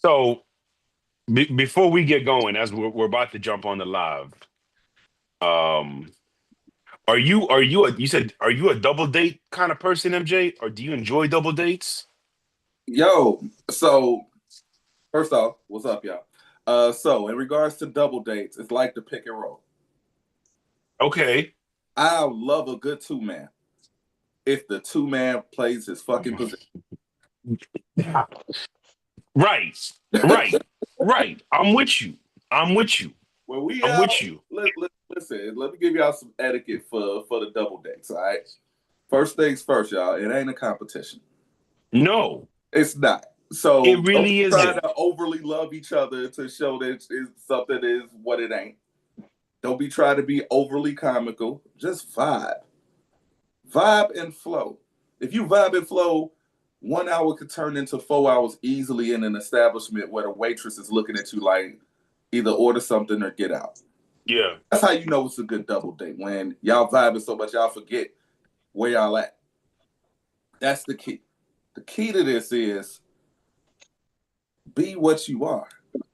So before we get going, as we're about to jump on the live, um, you said are you a double date kind of person, MJ, or do you enjoy double dates? Yo, so first off, what's up, y'all? So in regards to double dates, it's like the pick and roll. Okay. I love a good two man if the two man plays his fucking position. Right, right, right. I'm with you. I'm with you. When we I'm with out, you. listen. Let me give y'all some etiquette for the double dates. All right. First things first, y'all. It ain't a competition. No, It's not. it So don't be really trying isn't. to overly love each other to show that it's something is what it ain't. Don't be trying to be overly comical. Just vibe and flow. If you vibe and flow, 1 hour could turn into 4 hours easily in an establishment where the waitress is looking at you like either order something or get out. Yeah. That's how you know it's a good double date when y'all vibing so much y'all forget where y'all at. That's the key. The key to this is be what you are.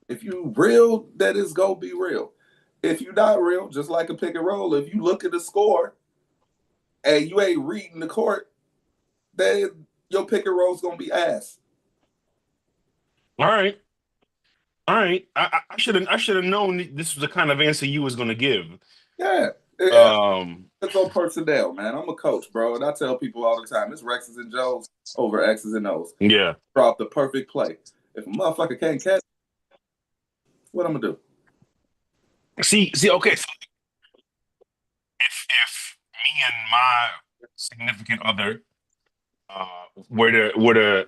If you real, that is go be real. If you not real, just like a pick and roll, if you look at the score and you ain't reading the court, then your pick and roll's gonna be ass. All right. All right. I should have known this was the kind of answer you was gonna give. Yeah, yeah. Um. It's on personnel, man. I'm a coach, bro, and I tell people all the time, it's X's and Joes over X's and O's. Yeah. Drop the perfect play. If a motherfucker can't catch, what I'm gonna do? See. Okay. So if me and my significant other were to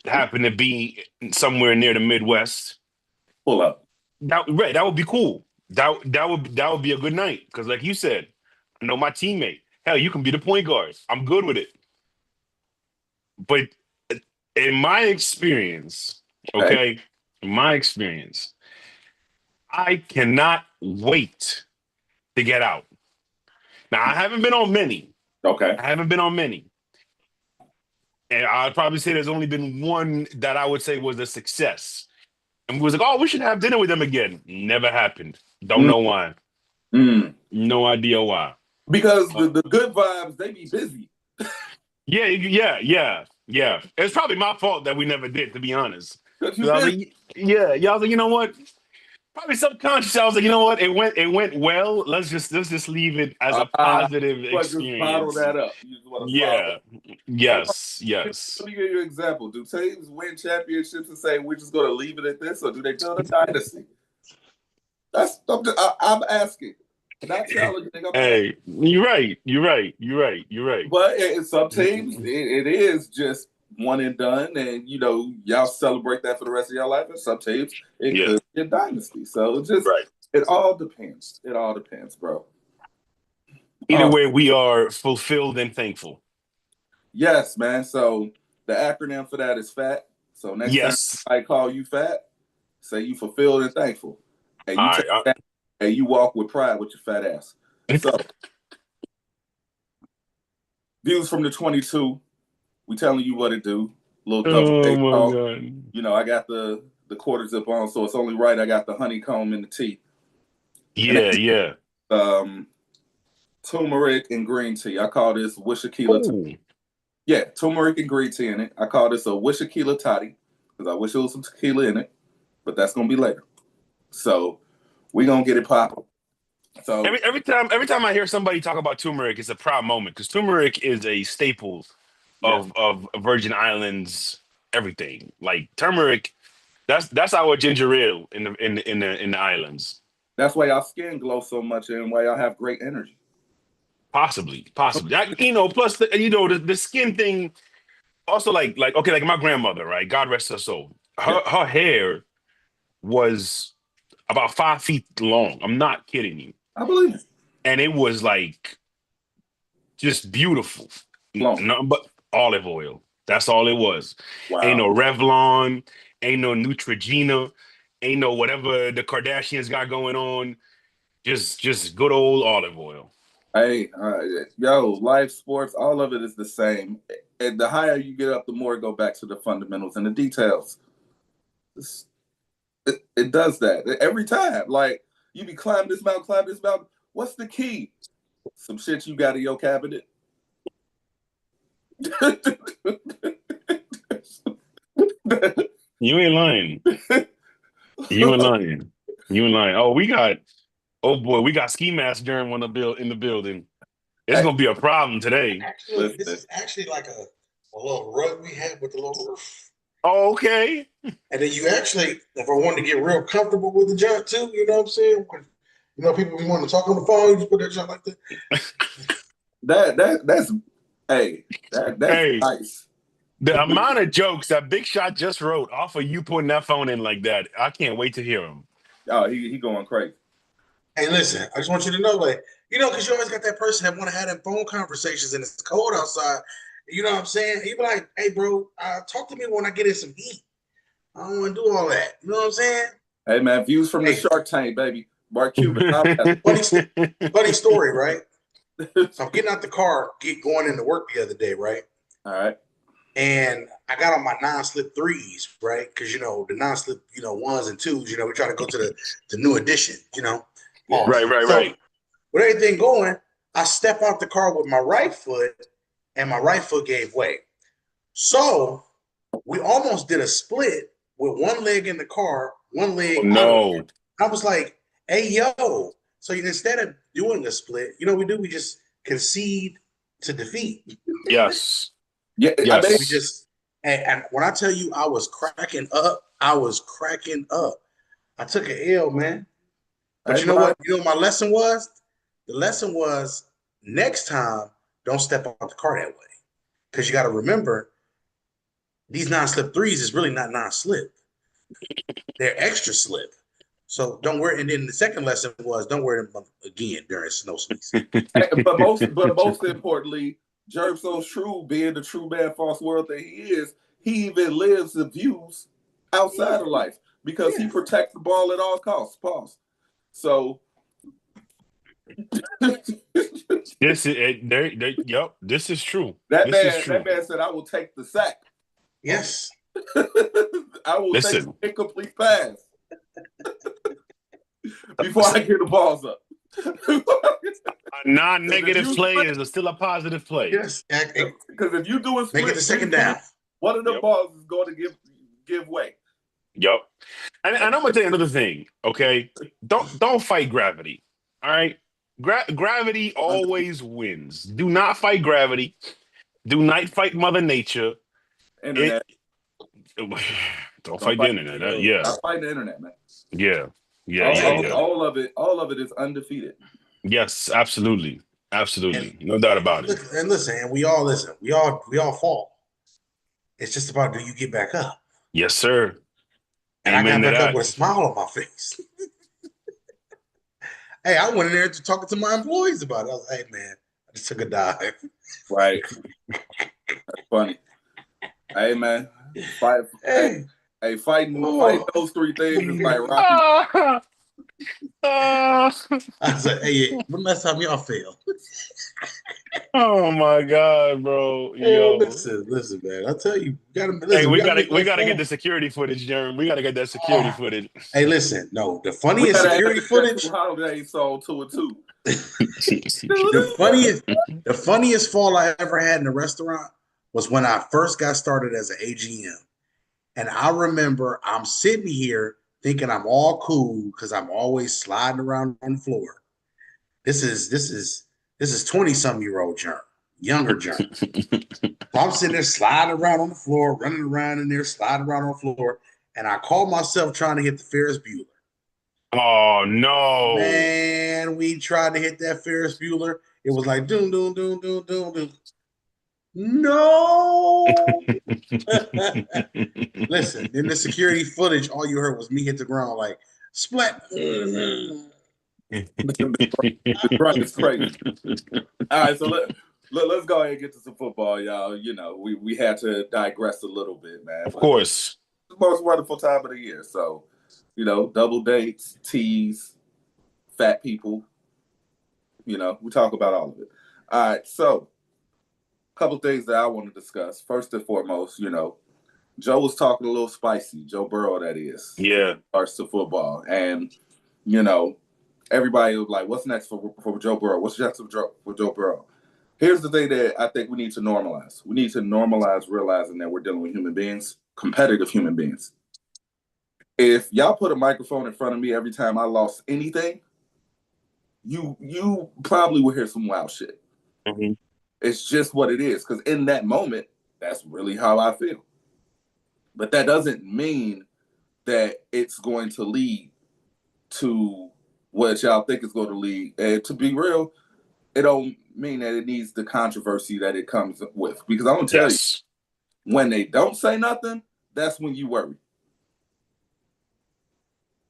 happen to be somewhere near the Midwest, Pull up. that would be cool. That would be a good night because, like you said, I know my teammate. Hell, you can be the point guard. I'm good with it. But in my experience, Okay. okay, in my experience, I cannot wait to get out. Now, I haven't been on many. Okay. I haven't been on many. And I'd probably say there's only been one that I would say was a success. And we was like, oh, we should have dinner with them again. Never happened. Don't Mm, know why. mm. No idea why. Because Uh, the good vibes, they be busy. yeah, yeah, yeah, yeah. It's probably my fault that we never did, to be honest. Because you 'Cause I was busy. like, yeah, y'all was like, you know what? Probably subconscious. I was like, you know what? It went well. Let's just leave it as a positive But just bottle experience. that up. You just want to bottle. Yeah. Yes. Yes. Let me give you an example. Do teams win championships and say we're just going to leave it at this, or do they build a dynasty? I'm asking, not challenging. I'm asking. Hey, you're right. You're right. You're right. You're right. But in some teams, it is just one and done, and y'all celebrate that for the rest of your life. And some teams, it Yeah. could be a dynasty. So Right. it all depends. It all depends, bro. Either Um, way, we are fulfilled and thankful. yes, man. So the acronym for that is FAT. So next time Yes. I call you fat, say you fulfilled and thankful, and you All take right. that and you walk with pride with your fat ass. So views from the 22. We telling you what to do. Little double Oh date my talk. God. I got the quarter zip on, so it's only right. I got the honeycomb in the tea, and Yeah. Yeah. um, turmeric and green tea. I call this Wishakila. Oh. Yeah, turmeric and green tea in it. I call this a Wishakila toddy because I wish there was some tequila in it, but that's gonna be later. So we gonna get it popping. So Every time I hear somebody talk about turmeric, it's a proud moment because turmeric is a staple yeah, of Virgin Islands everything. Like turmeric, that's our ginger ale in the islands. that's why y'all skin glow so much and why y'all have great energy. Possibly, possibly. Plus the skin thing. Also, like okay, like my grandmother, right? God rest her soul. Yeah, Her hair was about 5 feet long. I'm not kidding you, I believe it. and it was like just beautiful. Long. Nothing but olive oil. That's all it was. Ain't no Wow. Revlon, ain't no Neutrogena, ain't no whatever the Kardashians got going on. Just good old olive oil. Hey, yo, life, sports, all of it is the same. And the higher you get up, the more it go back to the fundamentals and the details. It does that every time. Like, you be climb this mountain. What's the key? Some shit you got in your cabinet. You ain't lying. You ain't lying. You ain't lying. Oh, we got ski masks during in the building. It's gonna be a problem today. Actually, this is actually like a little rug we had with a little roof. Oh, okay. And then you actually, if I wanted to get real comfortable with the junk too, you know what I'm saying? When, you know, people want to talk on the phone, you just put that junk like that. That's nice. The amount of jokes that Big Shot just wrote off of you putting that phone in like that, I can't wait to hear him. Oh, he going crazy. Hey, listen, I just want you to know, like, you know, because you always got that person that want to have them phone conversations and it's cold outside. You know what I'm saying? You be like, hey, bro, talk to me when I get in some heat. I don't want to do all that. You know what I'm saying? Hey, man, views from the Shark Tank, baby. Mark Cuban. Funny story, right? So I'm getting out the car, going into work the other day, right? All right. And I got on my non-slip 3s, right? Because, you know, the non-slip, you know, 1s and 2s, you know, we try to go to the new edition, you know? Right. With everything going, I step out the car with my right foot, and my right foot gave way. So we almost did a split with one leg in the car, one leg out. No. I was like, hey, yo. So instead of doing a split, you know what we do? We just concede to defeat. Yes. Yeah. Yes. We just, and when I tell you I was cracking up, I took an L, man. But you know what? You know what my lesson was? The lesson was next time, don't step out the car that way. Because you got to remember, these non-slip 3s is really not non-slip. They're extra slip. So don't wear. And then the second lesson was don't wear them again during snow season. but most importantly, Jerv So True, being the true man, false world that he is, he even lives the views outside of life because he protects the ball at all costs. Pause. So this is yep. This is true. That man said, "I will take the sack." Yes, I will take an incomplete pass before I get the balls up. A non-negative play is still a positive play. Yes, because if you do a split, make it the second down. One of the balls is going to give way. Yep. And I'm gonna tell you another thing. Okay, don't fight gravity. All right, gravity always wins. Do not fight gravity. Do not fight Mother Nature. Internet. Don't fight the internet. Yeah. Stop fighting the internet, man. Yeah. All of it is undefeated. Yes, absolutely. No doubt about it. And listen, we all fall. It's just about, do you get back up? Yes, sir. And I got back up with a smile on my face. Hey, I went in there to talking to my employees about it. I was like, hey, man, I just took a dive. Right. That's funny. Hey, man. Fighting those three things is like Rocky. I was like, hey, when last time y'all failed? Oh my God, bro! Yo, listen, man. I tell you, we gotta get the security footage, Jeremy. We gotta get that security footage. Hey, listen, no, the funniest security footage. Holiday Soul 2 and 2. The funniest fall I ever had in a restaurant was when I first got started as an AGM, and I remember I'm sitting here thinking I'm all cool because I'm always sliding around on the floor. This is 20-some-year-old Jerm, younger Jerm. So I'm sitting there sliding around on the floor, running around in there, sliding around on the floor, and I called myself trying to hit the Ferris Bueller. Oh no, man! We tried to hit that Ferris Bueller. It was like doom, doom, doom, doom, doom, doom. No. Listen, in the security footage, all you heard was me hit the ground like splat. It's crazy. All right, so let's go ahead and get to some football, y'all. You know, we had to digress a little bit, man. Of course. It's the most wonderful time of the year. So, you know, double dates, teas, fat people. You know, we talk about all of it. All right, so a couple things that I want to discuss. First and foremost, you know, Joe was talking a little spicy. Joe Burrow, that is. Yeah. Starts to football. And, you know, everybody was like, what's next for Joe Burrow? What's next for Joe Burrow? Here's the thing that I think we need to normalize. We need to normalize realizing that we're dealing with human beings, competitive human beings. If y'all put a microphone in front of me every time I lost anything, you probably will hear some wild shit. Mm-hmm. It's just what it is. Because in that moment, that's really how I feel. But that doesn't mean that it's going to lead to what y'all think it's going to lead. And to be real, it don't mean that it needs the controversy that it comes with. Because I'm going to tell you, when they don't say nothing, that's when you worry.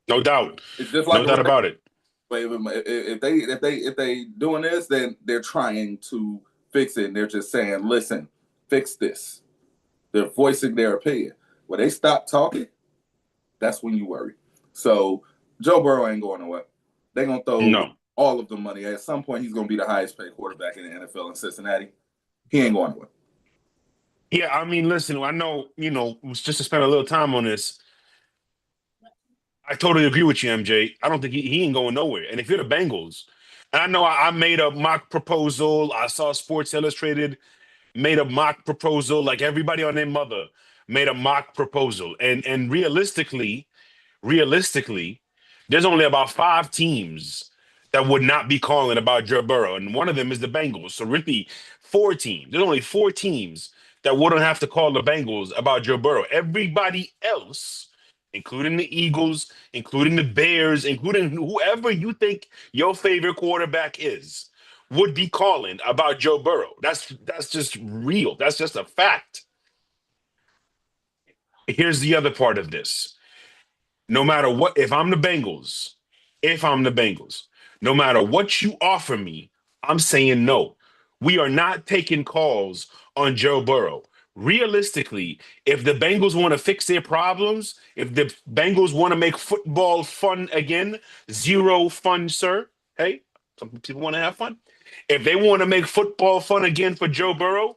No doubt. It's just like no doubt about it. But if they doing this, then they're trying to fix it. And they're just saying, listen, fix this. They're voicing their opinion. When they stop talking, that's when you worry. So Joe Burrow ain't going nowhere. They're going to throw all of the money. At some point, he's going to be the highest paid quarterback in the NFL in Cincinnati. He ain't going nowhere. Yeah, I mean, listen, I know, just to spend a little time on this, I totally agree with you, MJ. I don't think he ain't going nowhere. And if you're the Bengals, and I know I made a mock proposal. I saw Sports Illustrated made a mock proposal, like everybody on their mother made a mock proposal. And realistically, there's only about 5 teams that would not be calling about Joe Burrow, and one of them is the Bengals. So really, 4 teams. There's only 4 teams that wouldn't have to call the Bengals about Joe Burrow. Everybody else, including the Eagles, including the Bears, including whoever you think your favorite quarterback is, would be calling about Joe Burrow. That's just real. That's just a fact. Here's the other part of this. No matter what, if I'm the Bengals, no matter what you offer me, I'm saying no. We are not taking calls on Joe Burrow. Realistically, if the Bengals want to fix their problems, if the Bengals want to make football fun again, zero fun, sir. Hey, some people want to have fun. If they want to make football fun again for Joe Burrow,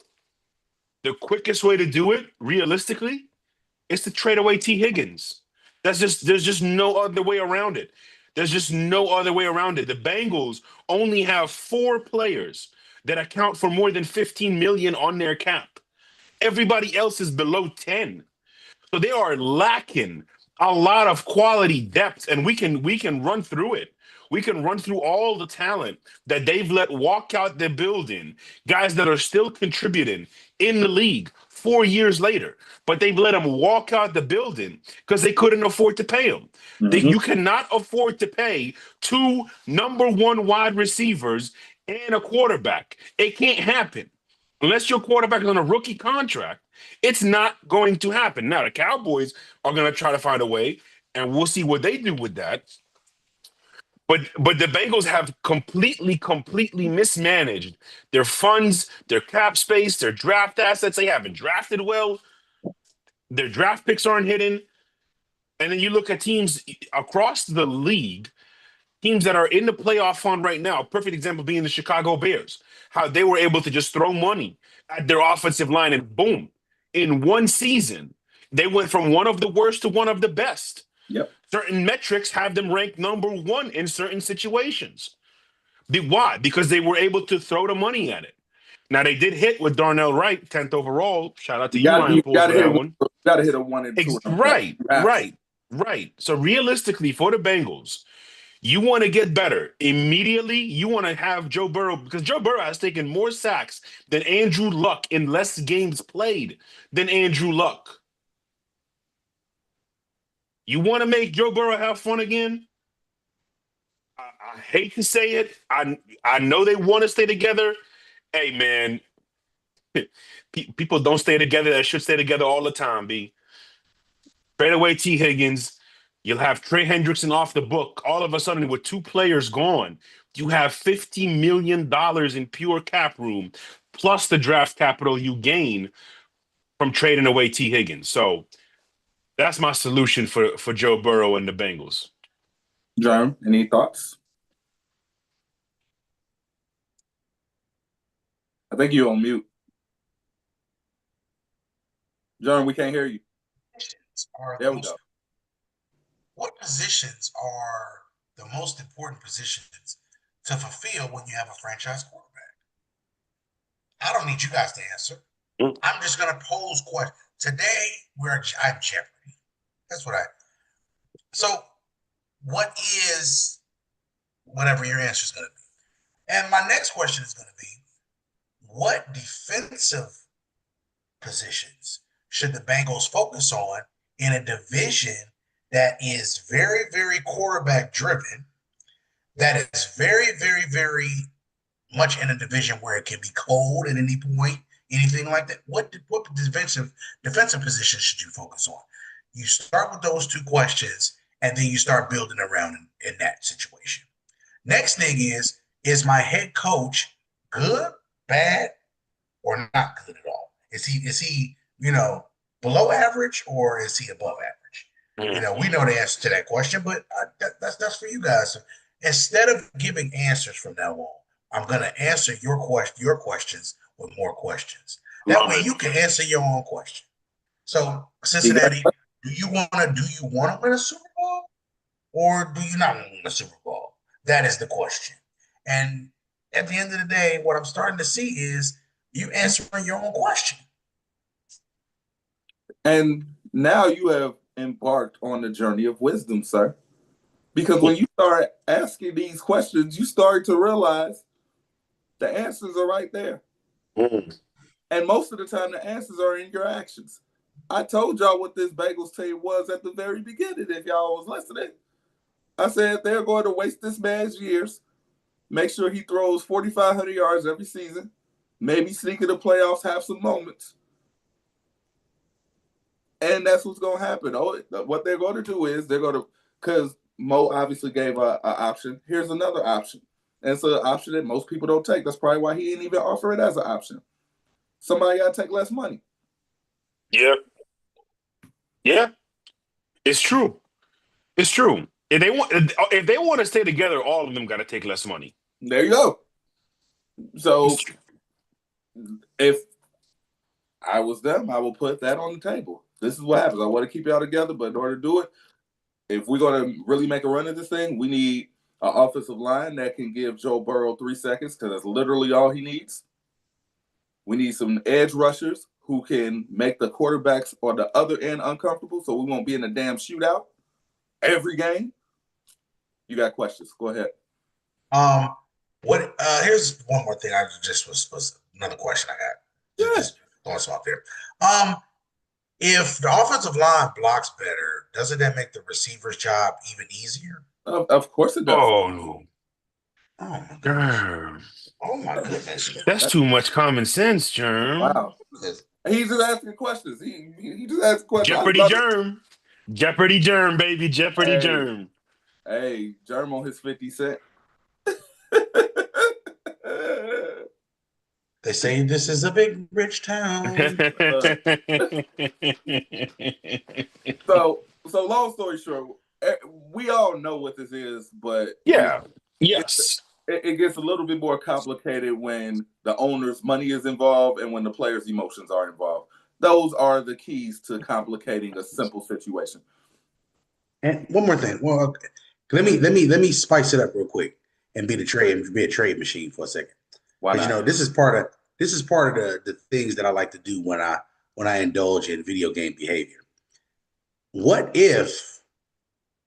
the quickest way to do it, realistically, is to trade away T. Higgins. There's just no other way around it. There's just no other way around it. The Bengals only have 4 players that account for more than 15 million on their cap. Everybody else is below 10. So they are lacking a lot of quality depth, and we can run through it. We can run through all the talent that they've let walk out their building, guys that are still contributing in the league 4 years later, but they've let them walk out the building because they couldn't afford to pay them. Mm-hmm. You cannot afford to pay 2 number 1 wide receivers and a quarterback. It can't happen. Unless your quarterback is on a rookie contract, it's not going to happen. Now, the Cowboys are going to try to find a way, and we'll see what they do with that. But the Bengals have completely mismanaged their funds, their cap space, their draft assets. They haven't drafted well. Their draft picks aren't hitting. And then you look at teams across the league, teams that are in the playoff fund right now, a perfect example being the Chicago Bears, how they were able to just throw money at their offensive line and boom, in one season, they went from one of the worst to one of the best. Yep. Certain metrics have them ranked number 1 in certain situations. Why? Because they were able to throw the money at it. Now, they did hit with Darnell Wright, 10th overall. Shout out to you, Ryan Poles, for that one. You got to hit a 1 and 2. Right. So realistically, for the Bengals, you want to get better immediately. You want to have Joe Burrow, because Joe Burrow has taken more sacks than Andrew Luck in less games played than Andrew Luck. You want to make Joe Burrow have fun again? I hate to say it. I know they want to stay together. Hey, man, people don't stay together that should stay together all the time, B. Trade away T. Higgins. You'll have Trey Hendrickson off the book. All of a sudden, with 2 players gone, you have $50 million in pure cap room, plus the draft capital you gain from trading away T. Higgins. So that's my solution for Joe Burrow and the Bengals. John, any thoughts? I think you're on mute. John, we can't hear you. are There the we most, go. what positions are the most important positions to fulfill when you have a franchise quarterback? I don't need you guys to answer. Mm. I'm just going to pose questions. Today, I'm Jeopardy. That's what I. So, what is whatever your answer is going to be? And my next question is going to be, what defensive positions should the Bengals focus on in a division that is very, very quarterback driven, that is very, very, very much in a division where it can be cold at any point, anything like that? What defensive position should you focus on? You start with those two questions, and then you start building around in that situation. Next thing is my head coach good, bad, or not good at all? Is he below average, or is he above average? We know the answer to that question, but that's for you guys. Instead of giving answers from now on, I'm going to answer your questions with more questions. That way you can answer your own question. So, Cincinnati, do you want to win a Super Bowl, or do you not want to win a Super Bowl? That is the question. And at the end of the day, what I'm starting to see is you answering your own question. And now you have embarked on the journey of wisdom, sir. Because when you start asking these questions, you start to realize the answers are right there. Mm. And most of the time, the answers are in your actions. I told y'all what this Bengals team was at the very beginning, if y'all was listening. I said they're going to waste this man's years, make sure he throws 4,500 yards every season, maybe sneak in the playoffs, have some moments. And that's what's going to happen. What they're going to do is because Mo obviously gave an option. Here's another option. And it's an option that most people don't take. That's probably why he didn't even offer it as an option. Somebody got to take less money. Yeah. Yeah. It's true. It's true. If they want to stay together, all of them got to take less money. There you go. So if I was them, I will put that on the table. This is what happens. I want to keep y'all together, but in order to do it, if we're going to really make a run at this thing, we need an offensive line that can give Joe Burrow 3 seconds, because that's literally all he needs. We need some edge rushers who can make the quarterbacks on the other end uncomfortable, so we won't be in a damn shootout every game. You got questions? Go ahead. Here's one more thing. I just was another question I got. Yeah. Just throwing some out there. If the offensive line blocks better, doesn't that make the receiver's job even easier? Of course it does. Oh no. Oh my goodness. Oh my goodness. That's too much common sense, Germ. Wow. He's just asking questions. He just asking questions. Jeopardy Germ. Jeopardy Germ, baby. Jeopardy Germ. Hey, Germ on his 50 Cent. They say this is a big rich town. So long story short, we all know what this is, but yes, it gets a little bit more complicated when the owner's money is involved and when the player's emotions are involved. Those are the keys to complicating a simple situation. And one more thing. Well, okay. Let me spice it up real quick and be a trade machine for a second. Why not? This is part of the things that I like to do when I indulge in video game behavior. What if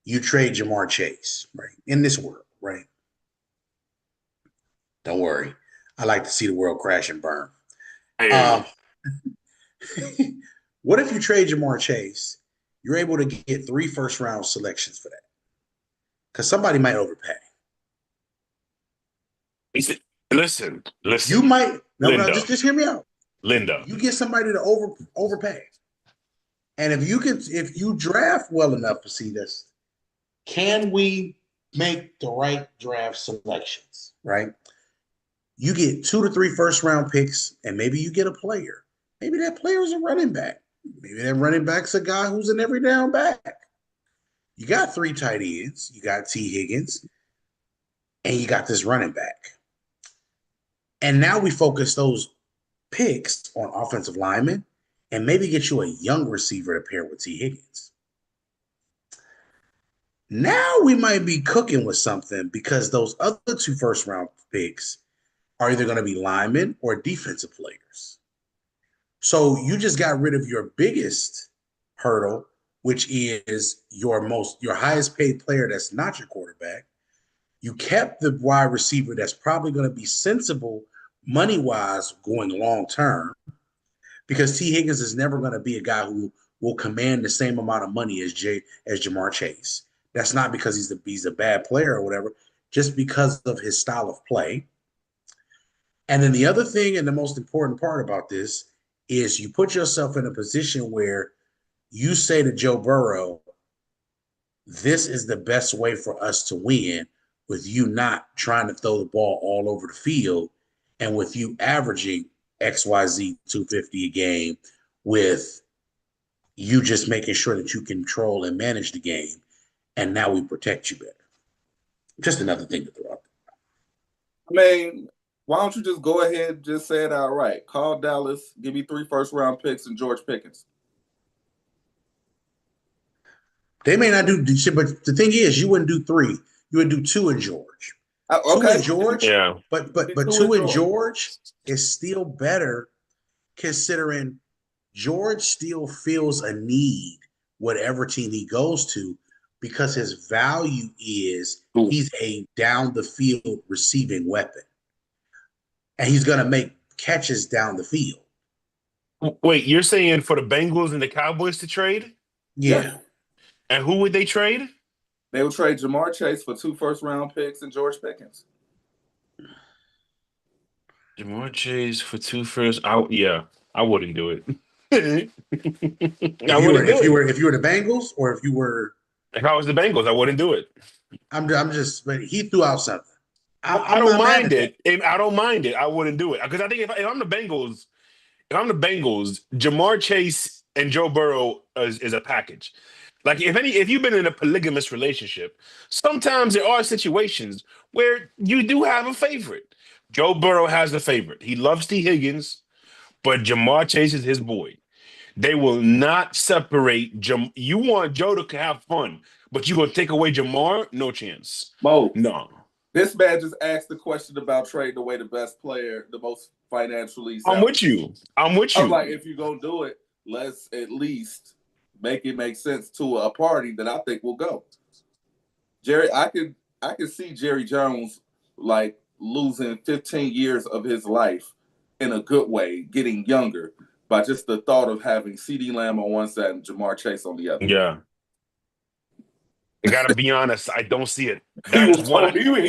you trade Ja'Marr Chase, right? In this world, right? Don't worry. I like to see the world crash and burn. What if you trade Ja'Marr Chase? You're able to get 3 first-round selections for that. Because somebody might overpay. Listen. You might just hear me out. Linda. You get somebody to overpay. And if you draft well enough to see this, can we make the right draft selections? Right? You get 2 to 3 first-round picks, and maybe you get a player. Maybe that player is a running back. Maybe that running back's a guy who's an every down back. You got 3 tight ends. You got T. Higgins. And you got this running back. And now we focus those picks on offensive linemen and maybe get you a young receiver to pair with T. Higgins. Now we might be cooking with something because those other 2 first-round picks are either going to be linemen or defensive players. So you just got rid of your biggest hurdle, which is your highest paid player that's not your quarterback. You kept the wide receiver that's probably going to be sensible money-wise going long term, because T. Higgins is never going to be a guy who will command the same amount of money as Ja'Marr Chase. That's not because he's a bad player or whatever, just because of his style of play. And then the other thing, and the most important part about this, is you put yourself in a position where you say to Joe Burrow, this is the best way for us to win, with you not trying to throw the ball all over the field and with you averaging XYZ 250 a game, with you just making sure that you control and manage the game. And now we protect you better. Just another thing to throw out there. I mean, why don't you just go ahead and just say it outright? Call Dallas, give me 3 first-round picks and George Pickens. They may not do shit, but the thing is, you wouldn't do 3. You would do 2 in George. Okay. 2 in George, yeah. But 2 in George is still better, considering George still feels a need whatever team he goes to, because his value is he's a down the field receiving weapon, and he's going to make catches down the field. Wait, you're saying for the Bengals and the Cowboys to trade? Yeah. And who would they trade? They would trade Ja'Marr Chase for 2 first-round picks and George Pickens. Ja'Marr Chase for 2 first. I wouldn't do it. If you were the Bengals, or if you were, if I was the Bengals, I wouldn't do it. But he threw out something. I don't mind it. I don't mind it. I wouldn't do it, because I think if I'm the Bengals, Ja'Marr Chase and Joe Burrow is a package. Like, if you've been in a polygamous relationship, sometimes there are situations where you do have a favorite. Joe Burrow has a favorite. He loves T. Higgins, but Ja'Marr Chase is his boy. They will not separate. You want Joe to have fun, but you're going to take away Ja'Marr? No chance. Mo, no. This man just asked the question about trading away the best player, the most financially sound. I'm with you. I'm like, if you're going to do it, let's at least make it make sense to a party that I think will go. Jerry, I could see Jerry Jones like losing 15 years of his life in a good way, getting younger, by just the thought of having CeeDee Lamb on one side and Ja'Marr Chase on the other. Yeah. I gotta be honest, I don't see it. He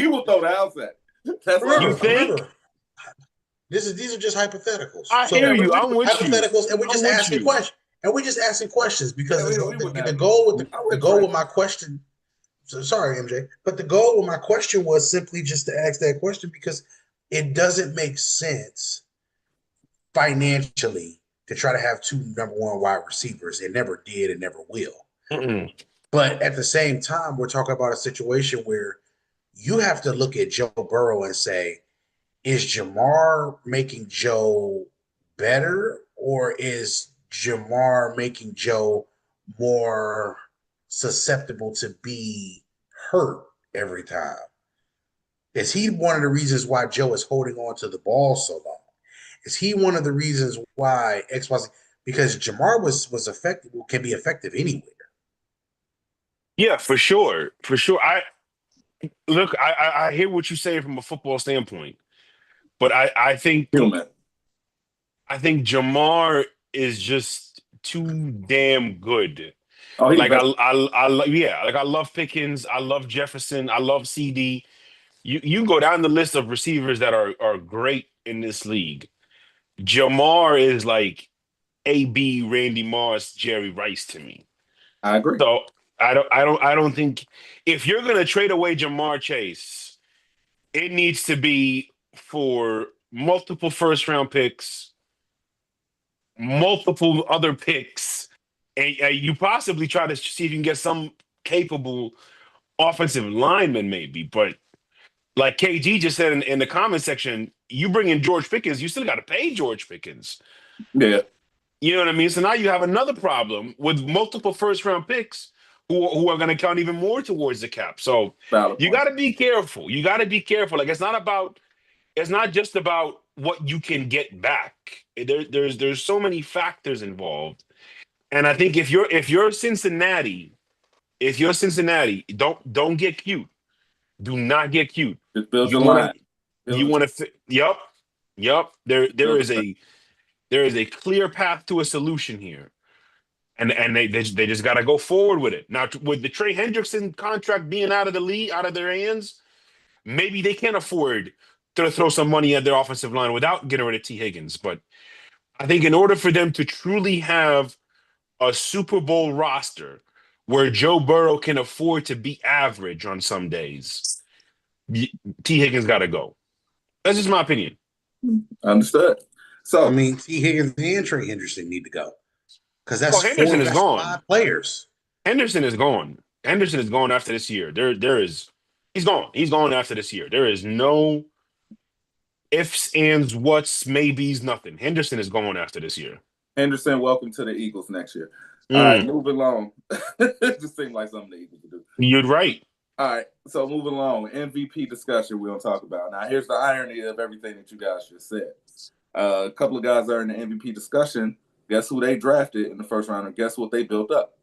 will throw the house at. That's you think? These are just hypotheticals. I hear you. I'm with you. Hypotheticals, and we're just asking questions. And we're just asking questions because the goal with my question. So, sorry, MJ, but the goal with my question was simply just to ask that question because it doesn't make sense financially to try to have 2 number 1 wide receivers. It never did. It never will. Mm-mm. But at the same time, we're talking about a situation where you have to look at Joe Burrow and say, is Ja'Marr making Joe better, or is Ja'Marr making Joe more susceptible to be hurt every time? Is he one of the reasons why Joe is holding on to the ball so long? Is he one of the reasons why XYZ? Because Ja'Marr was effective, can be effective anywhere. Yeah, for sure. For sure. I hear what you're saying from a football standpoint, but I think Ja'Marr is just too damn good. I love Pickens, I love Jefferson, I love CD. You go down the list of receivers that are great in this league. Ja'Marr is like AB, Randy Moss, Jerry Rice to me. I agree. So I don't think if you're gonna trade away Ja'Marr Chase, it needs to be for multiple first-round picks, multiple other picks, and you possibly try to see if you can get some capable offensive lineman, maybe. But like KG just said in the comment section, you bring in George Pickens, you still got to pay George Pickens. Yeah. You know what I mean? So now you have another problem with multiple first round picks who are going to count even more towards the cap. So Valid you point. got to be careful. You got to be careful. Like it's not just about what you can get back. There's so many factors involved. And I think if you're Cincinnati, don't get cute. Do not get cute. Just build You your want line. to Yep. Yep. There is a clear path to a solution here. And they just got to go forward with it. Now, with the Trey Hendrickson contract being out of the league, out of their hands, maybe they can afford to throw some money at their offensive line without getting rid of T. Higgins. But I think in order for them to truly have a Super Bowl roster where Joe Burrow can afford to be average on some days, T. Higgins got to go. That's just my opinion. Understood. So I mean, T. Higgins and Trey Henderson need to go because Well, Henderson is gone. 5 players. Henderson is gone. Henderson is gone after this year. He's gone. He's gone after this year. There is no ifs, ands, whats, maybes, nothing. Henderson is gone after this year. Henderson, welcome to the Eagles next year. All right, moving along. It just seemed like something the Eagles would do. You're right. All right, so moving along, MVP discussion we're going to talk about. Now, here's the irony of everything that you guys just said. A couple of guys are in the MVP discussion. Guess who they drafted in the first round, and guess what they built up?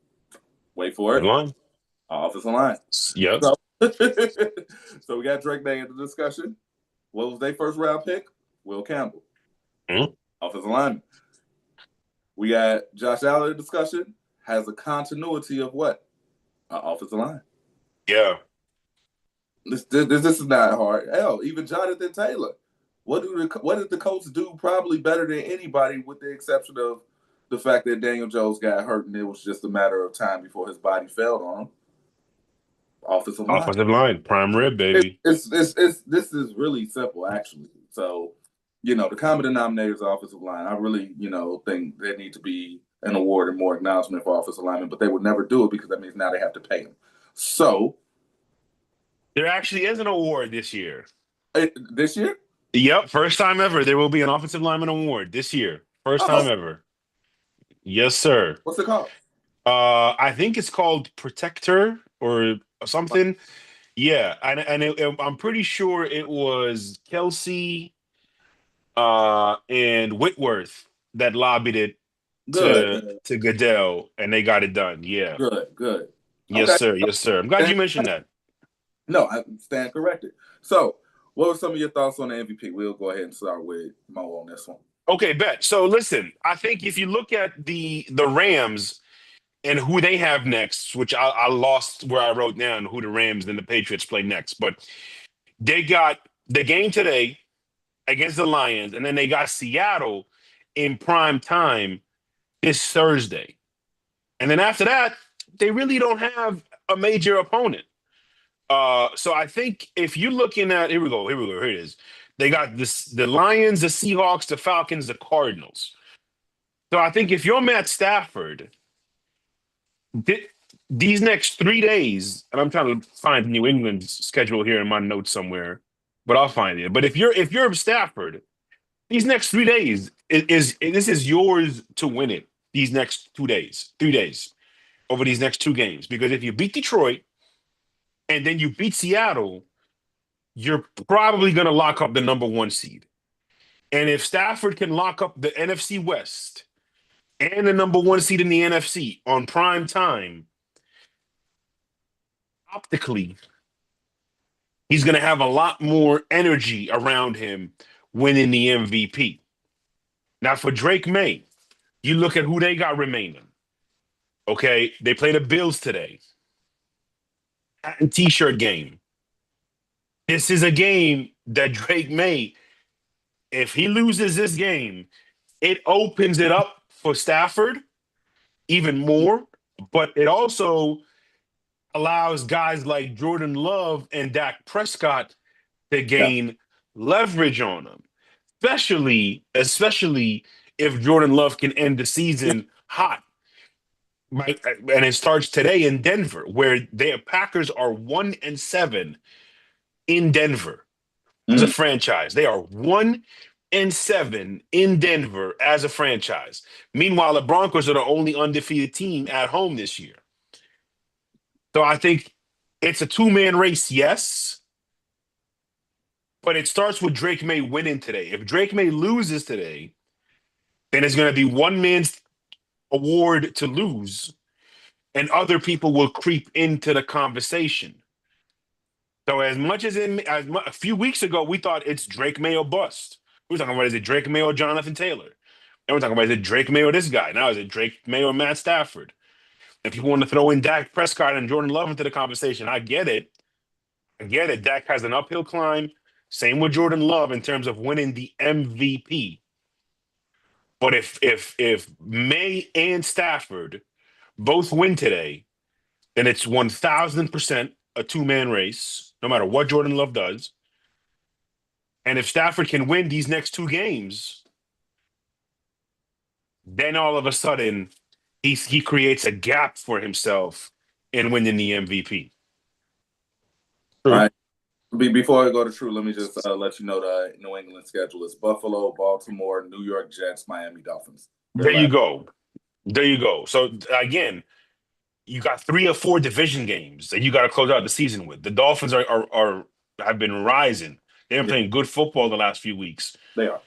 Wait for it. Line. Offensive line. Yep. So we got Drake May in the discussion. What was their first round pick? Will Campbell. Offensive lineman. We got Josh Allen in the discussion. Has a continuity of what? Offensive line. Yeah. This is not hard. Hell, even Jonathan Taylor. What did the Colts do probably better than anybody, with the exception of the fact that Daniel Jones got hurt and it was just a matter of time before his body failed on him. Offensive line, prime rib, baby. This is really simple, actually. So, the common denominator is offensive line. I really, think there need to be an award and more acknowledgement for offensive linemen, but they would never do it because that means now they have to pay them. So there actually is an award this year. This year? Yep, first time ever. There will be an offensive lineman award this year. First time ever. Yes, sir. What's it called? I think it's called Protector or something. Yeah, and I'm pretty sure it was Kelsey and Whitworth that lobbied it to Goodell, and they got it done. Yeah. Good. Yes, okay. sir. Yes, sir. I'm glad you mentioned that. No, I stand corrected. So, what were some of your thoughts on the MVP? We'll go ahead and start with Mo on this one. Okay, bet. So, listen, I think if you look at the Rams and who they have next, which I lost where I wrote down who the Rams and the Patriots play next, but they got the game today against the Lions, and then they got Seattle in prime time this Thursday. And then after that, they really don't have a major opponent. So I think if you're looking at, here it is. They got the Lions, the Seahawks, the Falcons, the Cardinals. So I think if you're Matt Stafford, these next 3 days, and I'm trying to find New England's schedule here in my notes somewhere, but I'll find it. But if you're Stafford, these next 3 days this is yours to win it. These next 3 days over these next 2 games, because if you beat Detroit and then you beat Seattle, you're probably going to lock up the number 1 seed. And if Stafford can lock up the NFC West and the number 1 seed in the NFC on prime time, optically, he's going to have a lot more energy around him winning the MVP. Now, for Drake May, you look at who they got remaining. Okay, they play the Bills today. And T-shirt game. This is a game that Drake May, if he loses this game, it opens it up for Stafford even more, but it also allows guys like Jordan Love and Dak Prescott to gain leverage on him, especially if Jordan Love can end the season hot. Right? And it starts today in Denver, where their Packers are 1-7 in Denver as a franchise. They are 1-7 8-7 in Denver as a franchise. Meanwhile, the Broncos are the only undefeated team at home this year. So I think it's a two-man race, yes. But it starts with Drake May winning today. If Drake May loses today, then it's going to be one man's award to lose, and other people will creep into the conversation. So as much as a few weeks ago, we thought it's Drake May or bust. We were talking about, is it Drake May or Jonathan Taylor? And we're talking about, is it Drake May or this guy? Now is it Drake May or Matt Stafford? If people want to throw in Dak Prescott and Jordan Love into the conversation, I get it. I get it. Dak has an uphill climb. Same with Jordan Love in terms of winning the MVP. But if May and Stafford both win today, then it's 1,000% a two-man race, no matter what Jordan Love does. And if Stafford can win these next two games, then all of a sudden he creates a gap for himself in winning the MVP. All right. Before I go to True, let me just let you know the New England schedule is Buffalo, Baltimore, New York Jets, Miami Dolphins. There you go. There you go. So again, you got 3 or 4 division games that you got to close out the season with. The Dolphins have been rising. They've been playing good football the last few weeks. They are.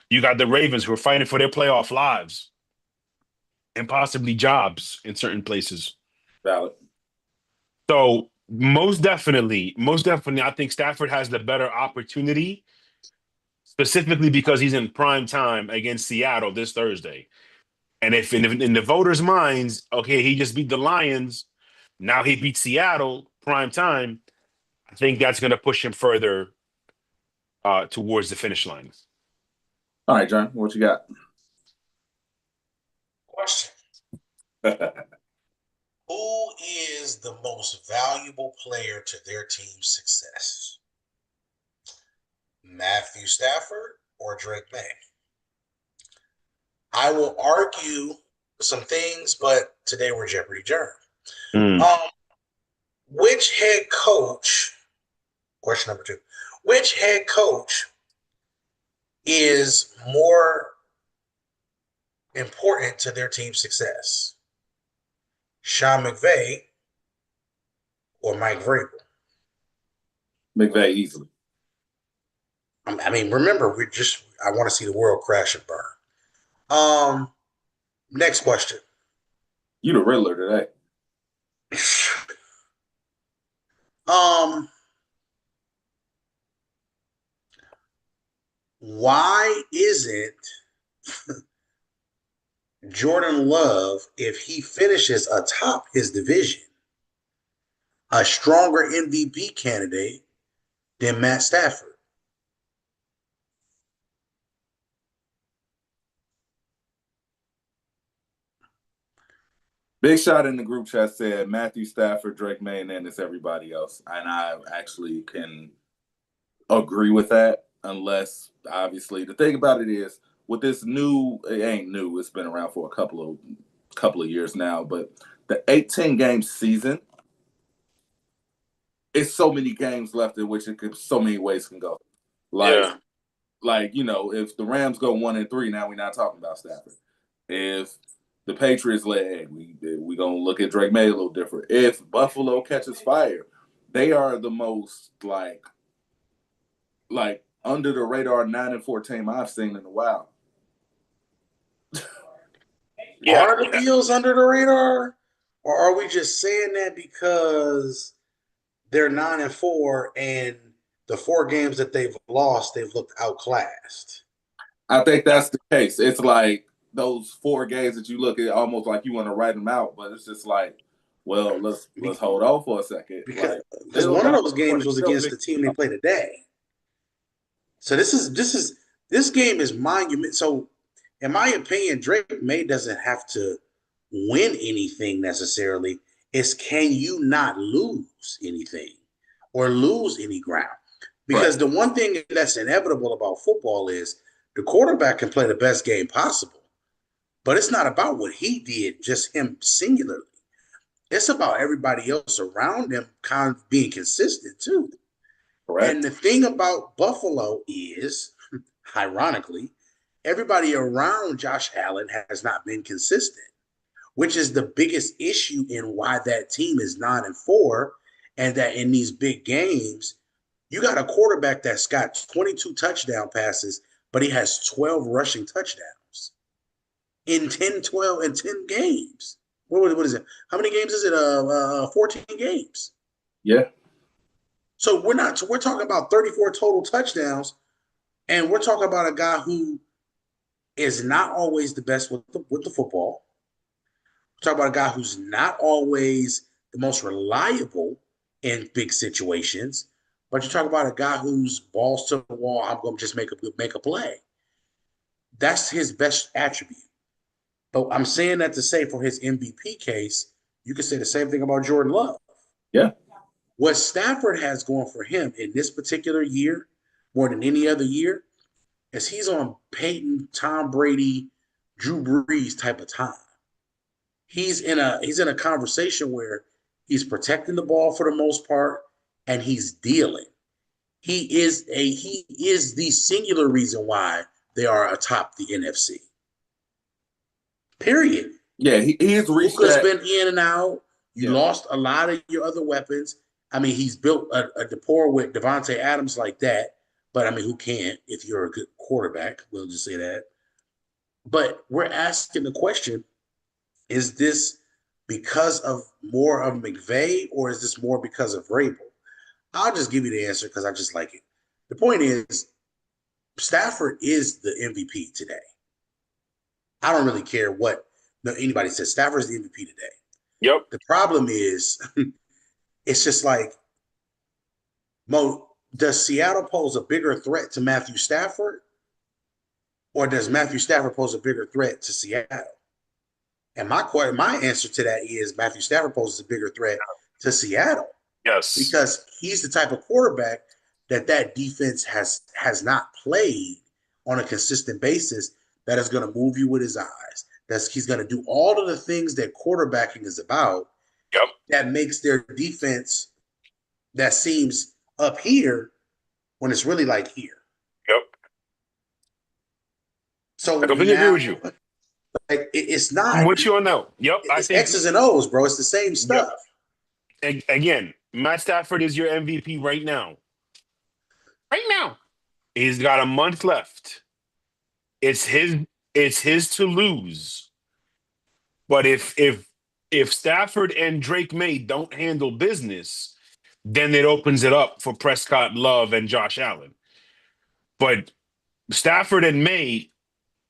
You got the Ravens who are fighting for their playoff lives and possibly jobs in certain places. Valid. So most definitely, I think Stafford has the better opportunity, specifically because he's in prime time against Seattle this Thursday. And if in the voters' minds, okay, he just beat the Lions, now he beat Seattle prime time, I think that's going to push him further towards the finish line. All right, John, what you got? Question. Who is the most valuable player to their team's success? Matthew Stafford or Drake May? I will argue some things, but today we're Jeopardy Germ. Which head coach, question number 2, which head coach is more important to their team's success? Sean McVay or Mike Vrabel? McVay easily. I mean, remember, I want to see the world crash and burn. Next question. You the Riddler today. Why isn't Jordan Love, if he finishes atop his division, a stronger MVP candidate than Matt Stafford? Big Shot in the group chat said Matthew Stafford, Drake May, and then it's everybody else. And I actually can agree with that, unless, obviously, the thing about it is, with this new, it ain't new, it's been around for a couple of years now, but the 18-game season, it's so many games left in which so many ways can go. Like, you know, if the Rams go 1-3, now we're not talking about Stafford. If the Patriots we gonna look at Drake May a little different. If Buffalo catches fire, they are the most like under the radar 9-4 team I've seen in a while. Are the Bills under the radar, or are we just saying that because they're 9-4 and the 4 games that they've lost, they've looked outclassed? I think that's the case. It's like those 4 games that you look at, almost like you want to write them out, but it's just like, well, let's hold on for a second. Because one of those games was against the team they play today. So this game is monumental. So, in my opinion, Drake May doesn't have to win anything necessarily. It's can you not lose anything or lose any ground? Because the one thing that's inevitable about football is the quarterback can play the best game possible. But it's not about what he did, just him singularly. It's about everybody else around him kind of being consistent too. Correct. And the thing about Buffalo is, ironically, everybody around Josh Allen has not been consistent, which is the biggest issue in why that team is 9-4, and that in these big games, you got a quarterback that's got 22 touchdown passes, but he has 12 rushing touchdowns in 10 games. What is it? How many games is it? 14 games. Yeah. So we're talking about 34 total touchdowns, and we're talking about a guy who is not always the best with the football. We're talking about a guy who's not always the most reliable in big situations, but you're talking about a guy who's balls to the wall. I'm going to just make a play. That's his best attribute. But I'm saying that to say for his MVP case, you could say the same thing about Jordan Love. Yeah. What Stafford has going for him in this particular year, more than any other year, is he's on Peyton, Tom Brady, Drew Brees type of time. He's in a conversation where he's protecting the ball for the most part, and he's dealing. He is the singular reason why they are atop the NFC. Period. Yeah, he's reached Luka's that. been in and out. You lost a lot of your other weapons. I mean, he's built a rapport with Devontae Adams like that. But, I mean, who can't if you're a good quarterback? We'll just say that. But we're asking the question, is this because of more of McVay, or is this more because of Vrabel? I'll just give you the answer because I just like it. The point is, Stafford is the MVP today. I don't really care what anybody says. Stafford is the MVP today. Yep. The problem is, it's just like, Mo, does Seattle pose a bigger threat to Matthew Stafford, or does Matthew Stafford pose a bigger threat to Seattle? And my answer to that is Matthew Stafford poses a bigger threat to Seattle. Yes. Because he's the type of quarterback that defense has not played on a consistent basis, that is going to move you with his eyes. He's going to do all of the things that quarterbacking is about. Yep. That makes their defense that seems up here when it's really like here. Yep. So I completely agree with you. Like it's not. I'm with you on that. Yep. It's X's and O's, bro. It's the same stuff. Yep. Again, Matt Stafford is your MVP right now. Right now. He's got a month left. It's his to lose. But if Stafford and Drake May don't handle business, then it opens it up for Prescott, Love, and Josh Allen. But Stafford and May,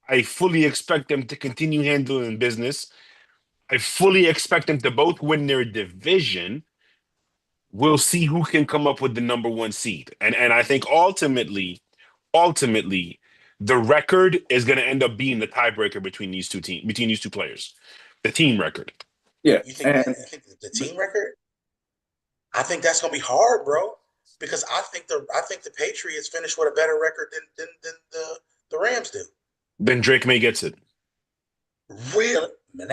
I fully expect them to continue handling business. I fully expect them to both win their division. We'll see who can come up with the number one seed. And I think ultimately, the record is going to end up being the tiebreaker between these two players. The team record. Yeah. You think the team record? I think that's going to be hard, bro. Because I think the Patriots finish with a better record than the Rams do. Then Drake May gets it. Really? Man,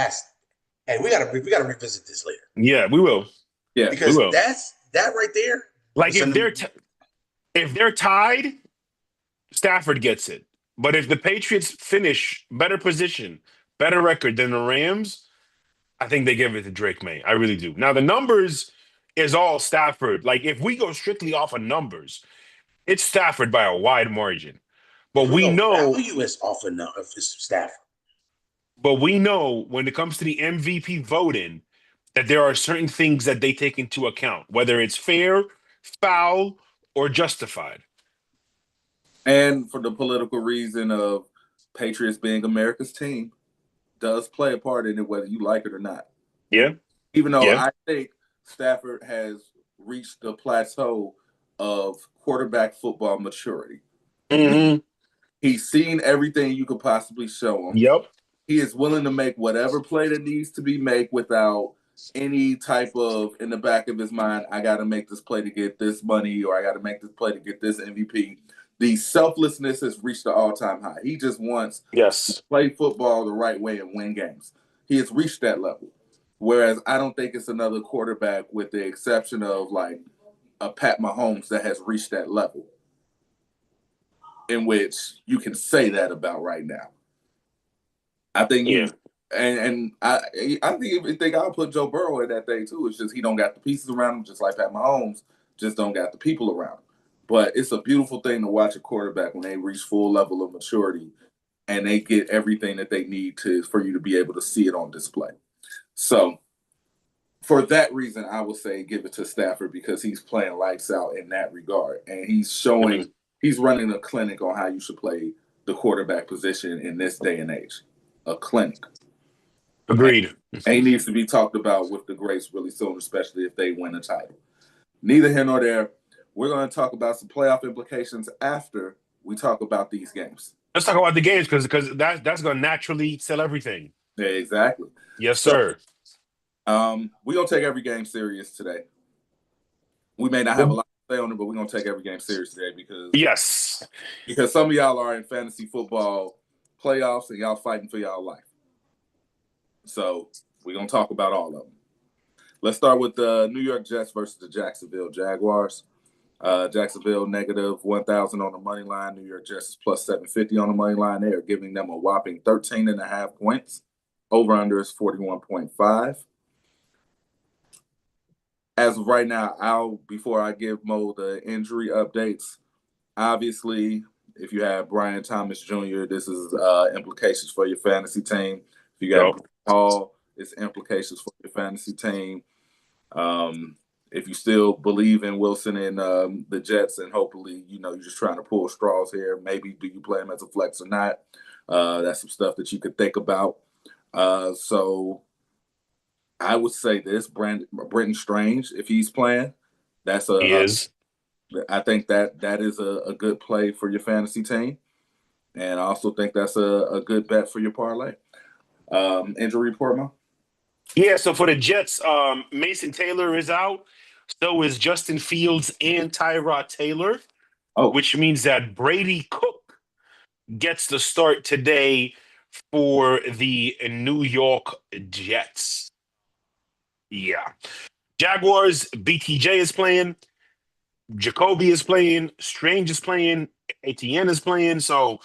hey, we gotta revisit this later. Yeah, we will. Yeah, because that's that right there. Like if they're tied, Stafford gets it. But if the Patriots finish better position, better record than the Rams, I think they give it to Drake May. I really do. Now the numbers is all Stafford. Like if we go strictly off of numbers, it's Stafford by a wide margin. But we know value is off of Stafford. But we know when it comes to the MVP voting that there are certain things that they take into account, whether it's fair, foul, or justified. And for the political reason of Patriots being America's team does play a part in it, whether you like it or not. Yeah. Even though I think Stafford has reached the plateau of quarterback football maturity. Mm-hmm. He's seen everything you could possibly show him. Yep. He is willing to make whatever play that needs to be made without any type of, in the back of his mind, I got to make this play to get this money, or I got to make this play to get this MVP. The selflessness has reached an all-time high. He just wants to play football the right way and win games. He has reached that level. Whereas I don't think it's another quarterback, with the exception of like a Pat Mahomes, that has reached that level. in which you can say that about right now. I think Yeah. and I think I'll put Joe Burrow in that thing too. It's just he don't got the pieces around him, just like Pat Mahomes, just don't got the people around him. But it's a beautiful thing to watch a quarterback when they reach full level of maturity and they get everything that they need for you to be able to see it on display. So for that reason, I would say give it to Stafford because he's playing lights out in that regard. And he's running a clinic on how you should play the quarterback position in this day and age. A clinic. Agreed. And he needs to be talked about with the greats really soon, especially if they win a title. Neither here nor there. We're going to talk about some playoff implications after we talk about these games. Let's talk about the games because that's going to naturally sell everything. Yeah, exactly. Yes, sir. We're going to take every game serious today. We may not have a lot to say on it, but we're going to take every game serious today because some of y'all are in fantasy football playoffs and y'all fighting for y'all life. So we're going to talk about all of them. Let's start with the New York Jets versus the Jacksonville Jaguars. Jacksonville negative 1,000 on the money line. New York Jets is plus 750 on the money line. They are giving them a whopping 13.5 points. Over-under is 41.5. As of right now, before I give Mo the injury updates, obviously, if you have Brian Thomas Jr., this is implications for your fantasy team. If you got Paul, it's implications for your fantasy team. If you still believe in Wilson and the Jets, and hopefully, you're just trying to pull straws here. Maybe do you play him as a flex or not? That's some stuff that you could think about. So I would say this: Brenton Strange, if he's playing, he is. I think that is a good play for your fantasy team, and I also think that's a good bet for your parlay. Injury report, Mo? Yeah, so for the Jets, Mason Taylor is out. So is Justin Fields and Tyrod Taylor, which means that Brady Cook gets the start today for the New York Jets. Yeah. Jaguars, BTJ is playing. Jacoby is playing. Strange is playing. ATN is playing. So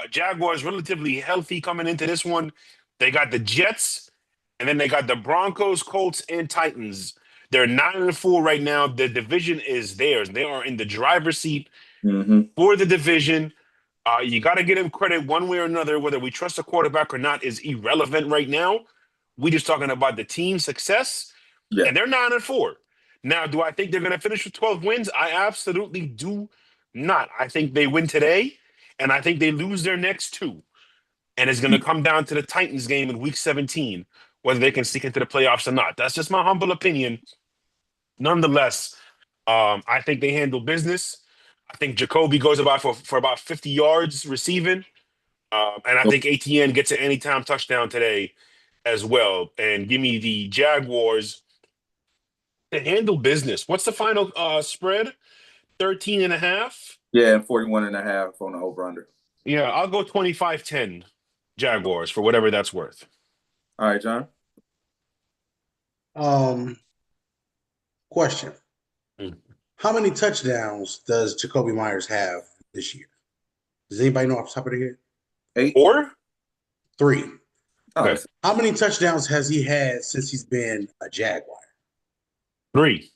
Jaguars relatively healthy coming into this one. They got the Jets, and then they got the Broncos, Colts, and Titans. They're 9-4 right now. The division is theirs. They are in the driver's seat for the division. You got to give them credit one way or another. Whether we trust a quarterback or not is irrelevant right now. We're just talking about the team success, and they're 9-4. Now, do I think they're going to finish with 12 wins? I absolutely do not. I think they win today, and I think they lose their next two. And it's going to come down to the Titans game in Week 17, whether they can sneak into the playoffs or not. That's just my humble opinion. Nonetheless, I think they handle business. I think Jacoby goes about for about 50 yards receiving. And I think ATN gets an anytime touchdown today as well. And give me the Jaguars to handle business. What's the final spread? 13.5? Yeah, 41.5 on the over-under. Yeah, I'll go 25-10 Jaguars for whatever that's worth. All right, John. Question. How many touchdowns does Jacoby Myers have this year? Does anybody know off the top of their head? 8 or 3. Okay. How many touchdowns has he had since he's been a Jaguar? 3.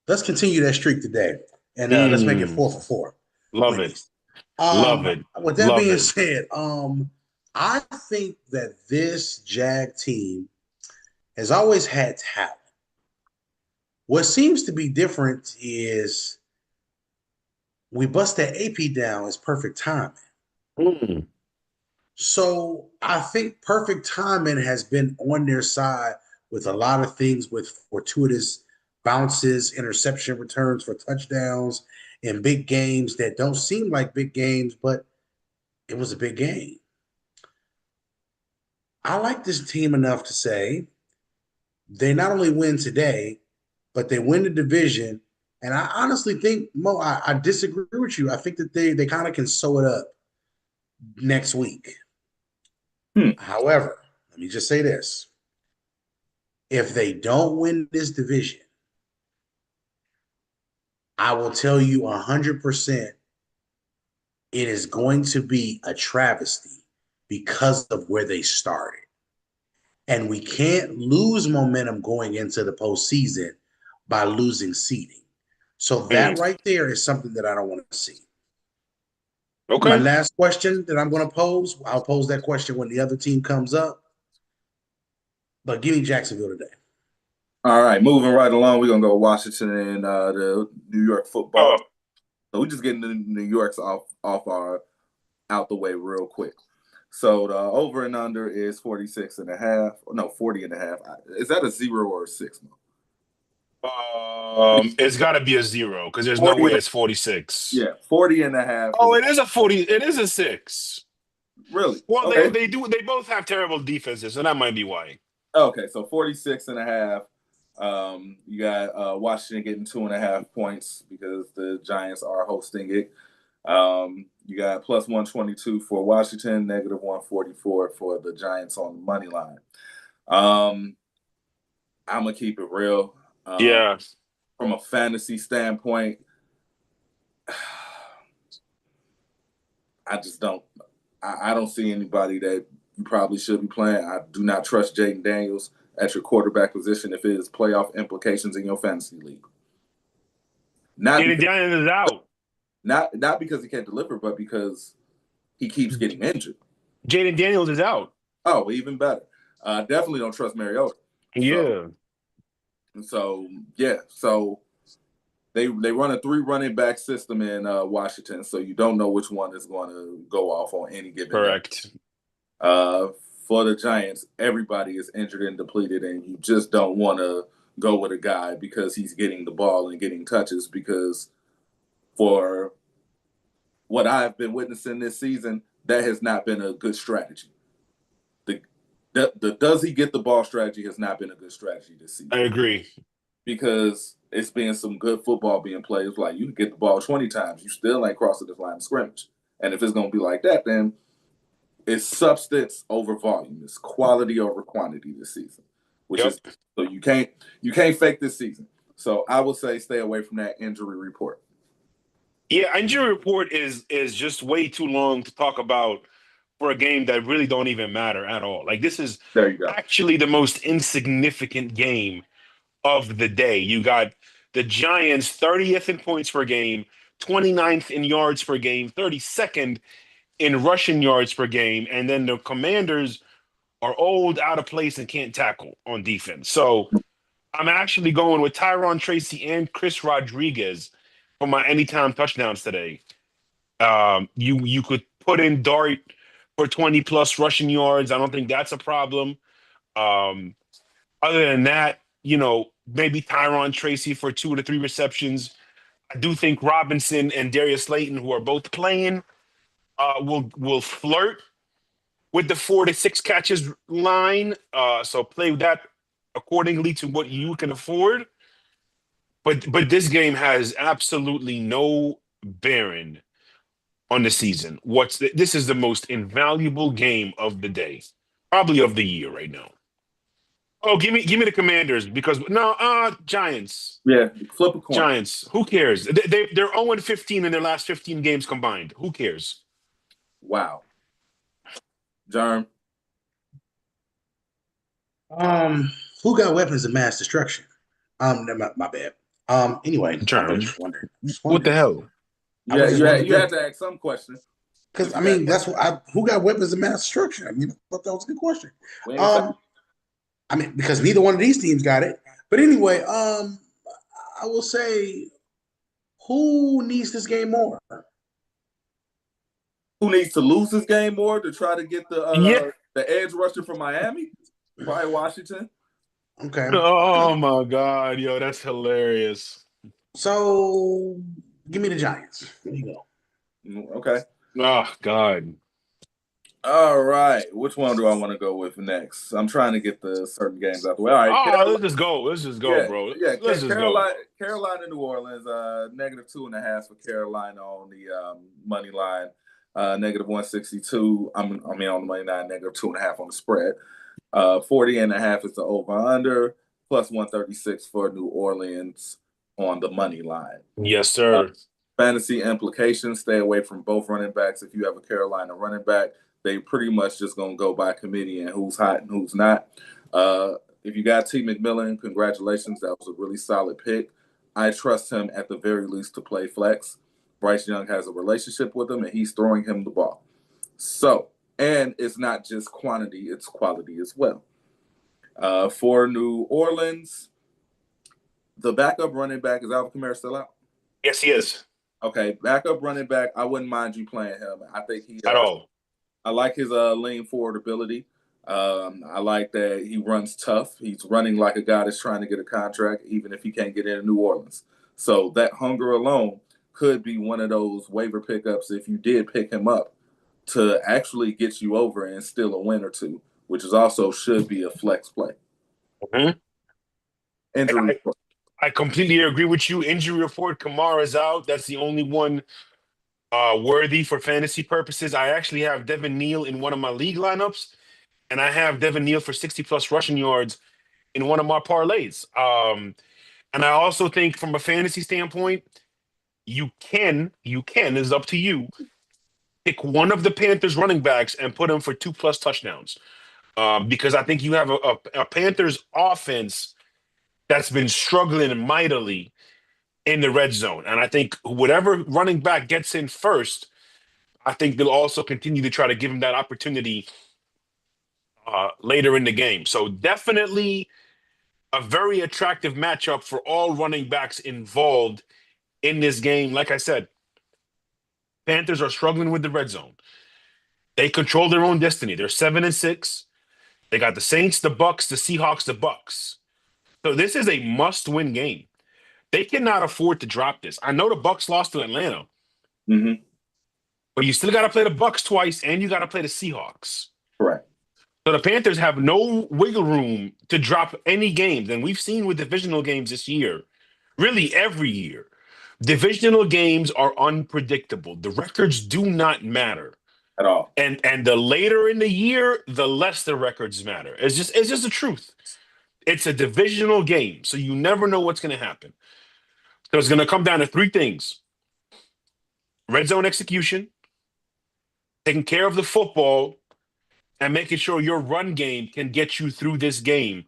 Let's continue that streak today, and let's make it 4 for 4. Love it. Love it. With that being said, I think that this Jag team has always had talent. What seems to be different is we bust that AP down as perfect timing. So I think perfect timing has been on their side with a lot of things, with fortuitous bounces, interception returns for touchdowns in big games that don't seem like big games, but it was a big game. I like this team enough to say they not only win today, but they win the division. And I honestly think, Mo, I disagree with you. I think that they kind of can sew it up next week. However, let me just say this. If they don't win this division, I will tell you 100% it is going to be a travesty because of where they started. And we can't lose momentum going into the postseason by losing seeding. So that right there is something that I don't want to see. Okay. My last question that I'm going to pose, I'll pose that question when the other team comes up. But give me Jacksonville today. All right, moving right along, we're gonna go Washington and the New York football. So we just getting the New York's out the way real quick. So the over and under is 46.5. No, 40.5. Is that a 0 or a 6? It's got to be a 0 because there's no way it's 46. Yeah, 40.5. Oh, it is a 40. It is a 6. Really? Well, okay. they do. They both have terrible defenses, so that might be why. Okay, so 46.5. You got Washington getting 2.5 points because the Giants are hosting it. You got plus 122 for Washington, negative 144 for the Giants on the money line. I'm gonna keep it real. Yeah. From a fantasy standpoint, I just don't. I don't see anybody that you probably should be playing. I do not trust Jayden Daniels at your quarterback position if it is playoff implications in your fantasy league. Jayden Daniels is out. Not because he can't deliver, but because he keeps getting injured. Jayden Daniels is out. Oh, even better. Definitely don't trust Mariota. Yeah. So they run a 3 running back system in Washington, so you don't know which one is going to go off on any given Correct. day. For the Giants, everybody is injured and depleted, and you just don't want to go with a guy because he's getting the ball and getting touches, because for what I've been witnessing this season, that has not been a good strategy. The does he get the ball strategy has not been a good strategy this season. I agree. Because it's been some good football being played. It's like you can get the ball 20 times. You still ain't crossing this line of scrimmage. And if it's going to be like that, then it's substance over volume. It's quality over quantity this season. So you can't fake this season. So I would say stay away from that injury report. Yeah, injury report is just way too long to talk about for a game that really don't even matter at all. Like, this is actually the most insignificant game of the day. You got the Giants 30th in points per game, 29th in yards per game, 32nd in rushing yards per game, and then the Commanders are old, out of place, and can't tackle on defense. So I'm actually going with Tyron Tracy and Chris Rodriguez for my anytime touchdowns today. You could put in Dart for 20 plus rushing yards. I don't think that's a problem. Other than that, maybe Tyron Tracy for 2 to 3 receptions. I do think Robinson and Darius Slayton, who are both playing, will flirt with the 4 to 6 catches line. So play that accordingly to what you can afford. But this game has absolutely no bearing on the season. This is the most invaluable game of the day, probably of the year right now. Oh, give me the Commanders because Giants. Yeah, flip a coin. Giants. Who cares? They're 0-15 in their last 15 games combined. Who cares? Wow. Jerm. Who got weapons of mass destruction? My bad. Anyway, Jerm. Just wondering. What the hell? Yeah, you had to ask some questions. Because that's what who got weapons of mass destruction? I thought that was a good question. Because neither one of these teams got it. But anyway, I will say, who needs this game more? Who needs to lose this game more to try to get the edge rusher from Miami? Probably Washington. Okay. Oh my God, yo, that's hilarious. So give me the Giants. There you go. Okay. Oh God. All right. Which one do I want to go with next? I'm trying to get the certain games out the way. All right. Let's just go. Let's just go, bro. Yeah. Let's just go. Carolina, New Orleans. Negative 2.5 for Carolina on the money line. Negative 162. On the money line. Negative 2.5 on the spread. 40.5 is the over under. Plus 136 for New Orleans on the money line. Yes, sir. Fantasy implications, stay away from both running backs. If you have a Carolina running back, they pretty much just going to go by committee and who's hot and who's not. If you got T. McMillan, congratulations. That was a really solid pick. I trust him at the very least to play flex. Bryce Young has a relationship with him, and he's throwing him the ball. So, and it's not just quantity, it's quality as well. For New Orleans, the backup running back, is Alvin Kamara still out? Yes, he is. Okay, backup running back, I wouldn't mind you playing him. I think he At all. I like his lean forward ability. I like that he runs tough. He's running like a guy that's trying to get a contract, even if he can't get into New Orleans. So that hunger alone could be one of those waiver pickups if you did pick him up to actually get you over and steal a win or two, which is also should be a flex play. Mhm. Injury report. I completely agree with you. Injury report, Kamara's out. That's the only one worthy for fantasy purposes. I actually have Devin Neal in one of my league lineups, and I have Devin Neal for 60-plus rushing yards in one of my parlays. And I also think from a fantasy standpoint, you can, it's up to you, pick one of the Panthers running backs and put him for 2+ touchdowns. Because I think you have a Panthers offense that's been struggling mightily in the red zone. And I think whatever running back gets in first, I think they'll also continue to try to give him that opportunity later in the game. So definitely a very attractive matchup for all running backs involved in this game. Like I said, Panthers are struggling with the red zone. They control their own destiny. They're 7-6. They got the Saints, the Bucks, the Seahawks, the Bucks. So this is a must-win game. They cannot afford to drop this. I know the Bucks lost to Atlanta, but you still got to play the Bucks twice, and you got to play the Seahawks. Correct. So the Panthers have no wiggle room to drop any games, and we've seen with divisional games this year, really every year, divisional games are unpredictable. The records do not matter At all. and the later in the year, the less the records matter. It's just the truth. It's a divisional game, so you never know what's going to happen. So it's going to come down to three things: red zone execution, taking care of the football, and making sure your run game can get you through this game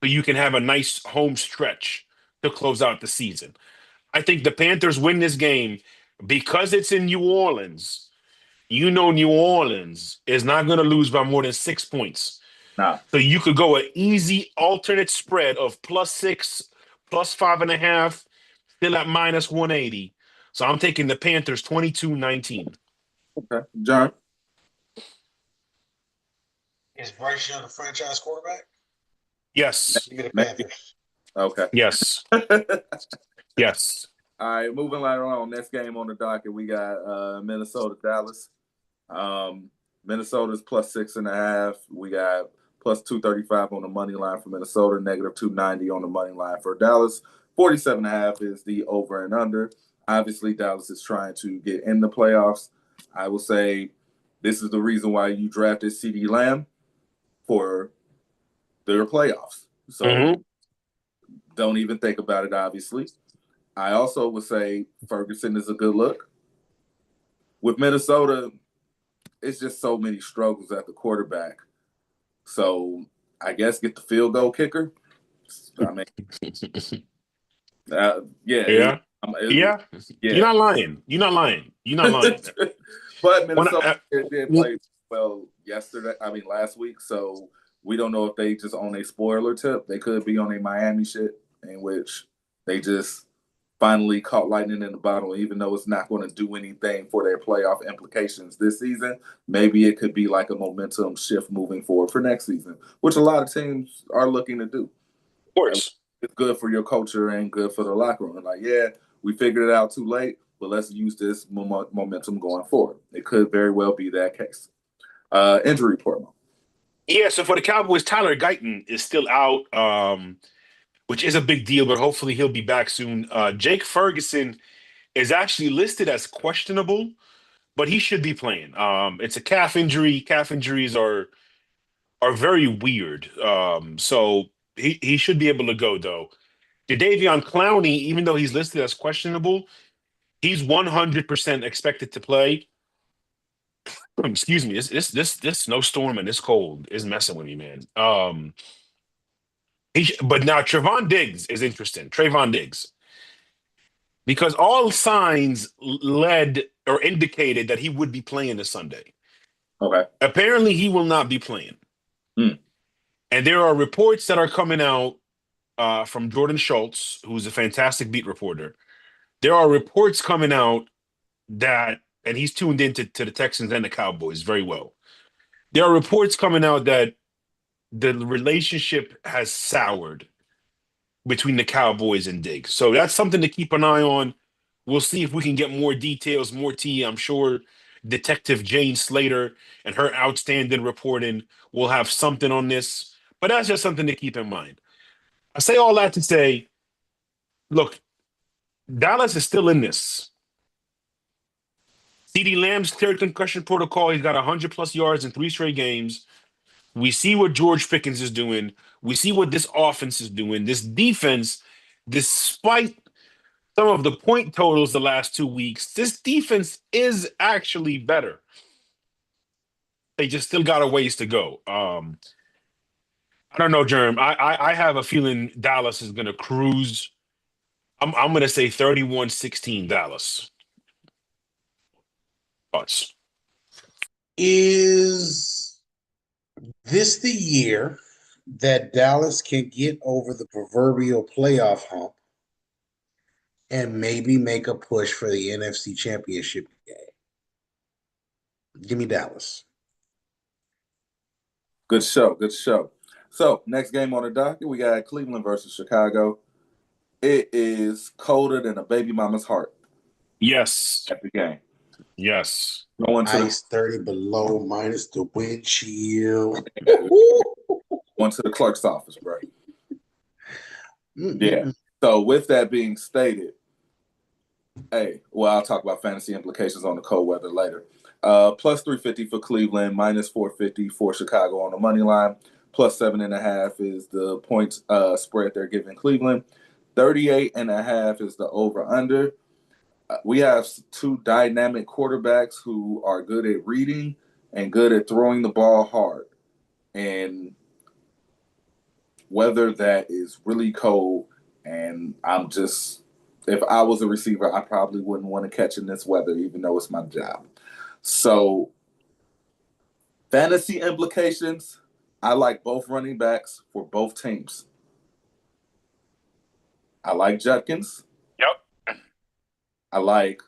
so you can have a nice home stretch to close out the season. I think the Panthers win this game because it's in New Orleans. You know New Orleans is not going to lose by more than 6 points. Nah. So you could go an easy alternate spread of +6, +5.5, still at -180. So I'm taking the Panthers 22-19. Okay. John? Is Bryce Young a franchise quarterback? Yes. Give me the Panthers. Okay. Yes. Yes. All right, moving right on. Next game on the docket, we got Minnesota, Dallas. Minnesota's +6.5. We got +235 on the money line for Minnesota, -290 on the money line for Dallas. 47.5 is the over and under. Obviously, Dallas is trying to get in the playoffs. I will say this is the reason why you drafted CeeDee Lamb for their playoffs. So don't even think about it, obviously. I also would say Ferguson is a good look. With Minnesota, it's just so many struggles at the quarterback. So I guess get the field goal kicker. I mean, Yeah. You're not lying. But Minnesota did play well last week. So we don't know if they just on a spoiler tip. They could be on a Miami shit in which they just finally caught lightning in the bottle, even though it's not going to do anything for their playoff implications this season. Maybe it could be like a momentum shift moving forward for next season, which a lot of teams are looking to do. Of course. It's good for your culture and good for the locker room. Like, yeah, we figured it out too late, but let's use this momentum going forward. It could very well be that case. Injury report. Yeah, so for the Cowboys, Tyler Guyton is still out, which is a big deal, but hopefully he'll be back soon. Jake Ferguson is actually listed as questionable, but he should be playing. It's a calf injury. Calf injuries are very weird. So he should be able to go, though. Jadeveon Clowney, even though he's listed as questionable, He's 100% expected to play. Excuse me. This snowstorm and this cold is messing with me, man. But now Trevon Diggs is interesting. Trayvon Diggs, because all signs led or indicated that he would be playing this Sunday. Okay. Apparently, he will not be playing. And there are reports that are coming out from Jordan Schultz, who's a fantastic beat reporter. There are reports coming out that, and he's tuned into the Texans and the Cowboys very well. There are reports coming out that the relationship has soured between the Cowboys and Diggs. So that's something to keep an eye on. We'll see if we can get more details, more tea. I'm sure Detective Jane Slater and her outstanding reporting will have something on this. But that's just something to keep in mind. I say all that to say, look, Dallas is still in this. CeeDee Lamb's cleared concussion protocol. He's got 100-plus yards in 3 straight games. We see what George Pickens is doing. We see what this offense is doing. This defense, despite some of the point totals the last 2 weeks, this defense is actually better. They just still got a ways to go. I don't know, Jerm. I have a feeling Dallas is going to cruise. I'm going to say 31-16 Dallas. Thoughts? Is this the year that Dallas can get over the proverbial playoff hump and maybe make a push for the NFC Championship game? Give me Dallas. Good show. Good show. So, next game on the docket, we got Cleveland versus Chicago. It is colder than a baby mama's heart. Yes. At the game. Yes. Going to ice 30 below minus the wind chill. Going to the clerk's office, bro. Yeah. So, with that being stated, I'll talk about fantasy implications on the cold weather later. Plus 350 for Cleveland, minus 450 for Chicago on the money line. Plus 7.5 is the points spread they're giving Cleveland. 38.5 is the over-under. We have 2 dynamic quarterbacks who are good at reading and good at throwing the ball hard. And weather that is really cold, and if I was a receiver, I probably wouldn't want to catch in this weather, even though it's my job. So, fantasy implications, I like both running backs for both teams. I like Judkins. Yep. I like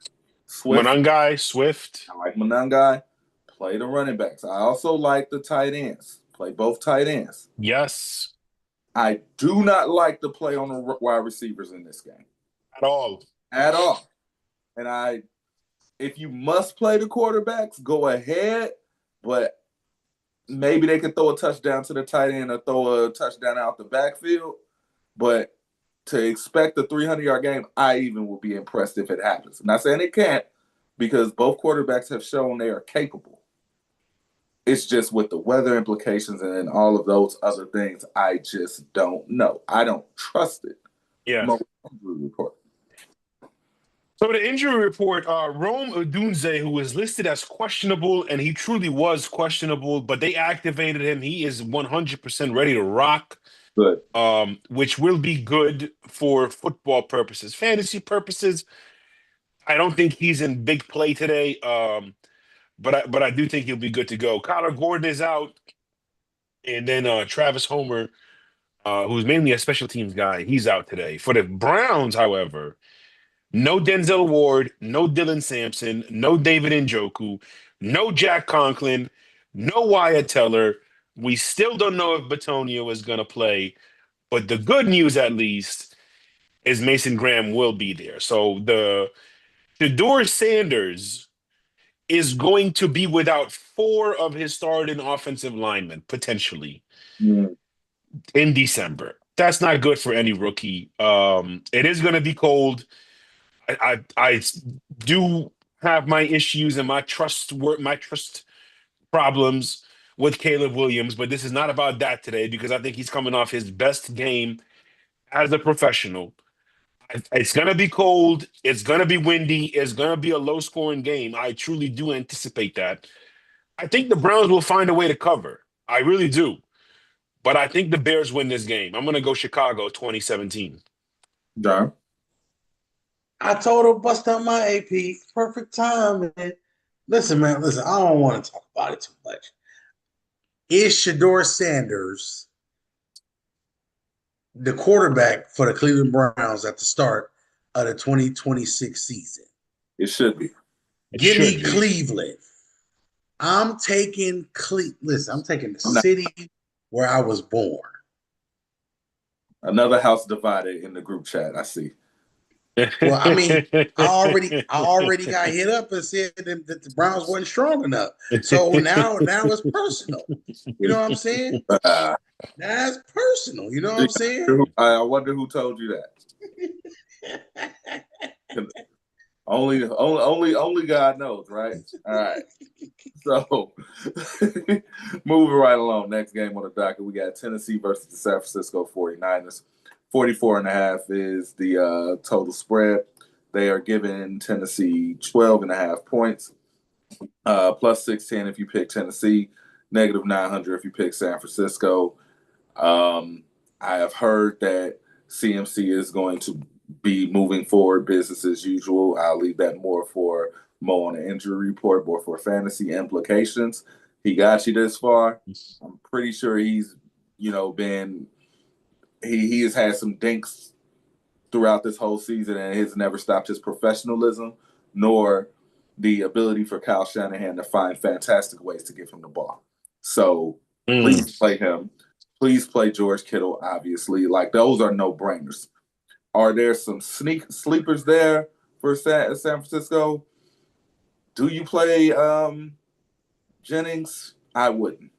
Swift. Monangai, Swift. I like Monangai. Play the running backs. I also like the tight ends. Play both tight ends. Yes. I do not like the play on the wide receivers in this game. At all. And if you must play the quarterbacks, go ahead, but maybe they can throw a touchdown to the tight end or throw a touchdown out the backfield. But to expect a 300-yard game, I even will be impressed if it happens. I'm not saying it can't, because both quarterbacks have shown they are capable. It's just with the weather implications and all of those other things, I just don't know. I don't trust it. Yeah. So the injury report, Rome Odunze, who was listed as questionable, and he truly was questionable, but they activated him. He is 100% ready to rock. Good. Which will be good for football purposes. Fantasy purposes, I don't think he's in big play today, but I do think he'll be good to go. Kyler Gordon is out, and then Travis Homer, who's mainly a special teams guy, he's out today. For the Browns, however, no Denzel Ward, no Dylan Sampson, no David Njoku, no Jack Conklin, no Wyatt Teller. We still don't know if Bitonio is going to play, but the good news, at least, is Mason Graham will be there. So the Shedeur Sanders is going to be without 4 of his starting offensive linemen, potentially, in December. That's not good for any rookie. It is going to be cold. I do have my issues and my trust problems with Caleb Williams, but this is not about that today, because I think he's coming off his best game as a professional. It's going to be cold. It's going to be windy. It's going to be a low scoring game. I truly do anticipate that. I think the Browns will find a way to cover. I really do. But I think the Bears win this game. I'm going to go Chicago 2017. John. I told her bust out my AP. Perfect time, man. Listen, man. Listen, I don't want to talk about it too much. Is Shador Sanders the quarterback for the Cleveland Browns at the start of the 2026 season? It should be. Give me Cleveland. I'm taking Listen, I'm taking the city where I was born. Another house divided in the group chat. I see. Well, I mean, I already got hit up and said that the Browns wasn't strong enough. So now it's personal. You know what I'm saying? That's personal. You know what I'm saying? I wonder who told you that. Only God knows, right? All right. So moving right along. Next game on the docket, we got Tennessee versus the San Francisco 49ers. 44.5 is the total spread. They are giving Tennessee 12.5 points. Plus 610 if you pick Tennessee. Negative 900 if you pick San Francisco. I have heard that CMC is going to be moving forward business as usual. I'll leave that more for Mo on the injury report, more for fantasy implications. He got you this far. I'm pretty sure he's, been he has had some dinks throughout this whole season and has never stopped his professionalism, nor the ability for Kyle Shanahan to find fantastic ways to give him the ball. So please play him. Please play George Kittle, obviously. Like, those are no-brainers. Are there some sleepers there for San Francisco? Do you play Jennings? I wouldn't.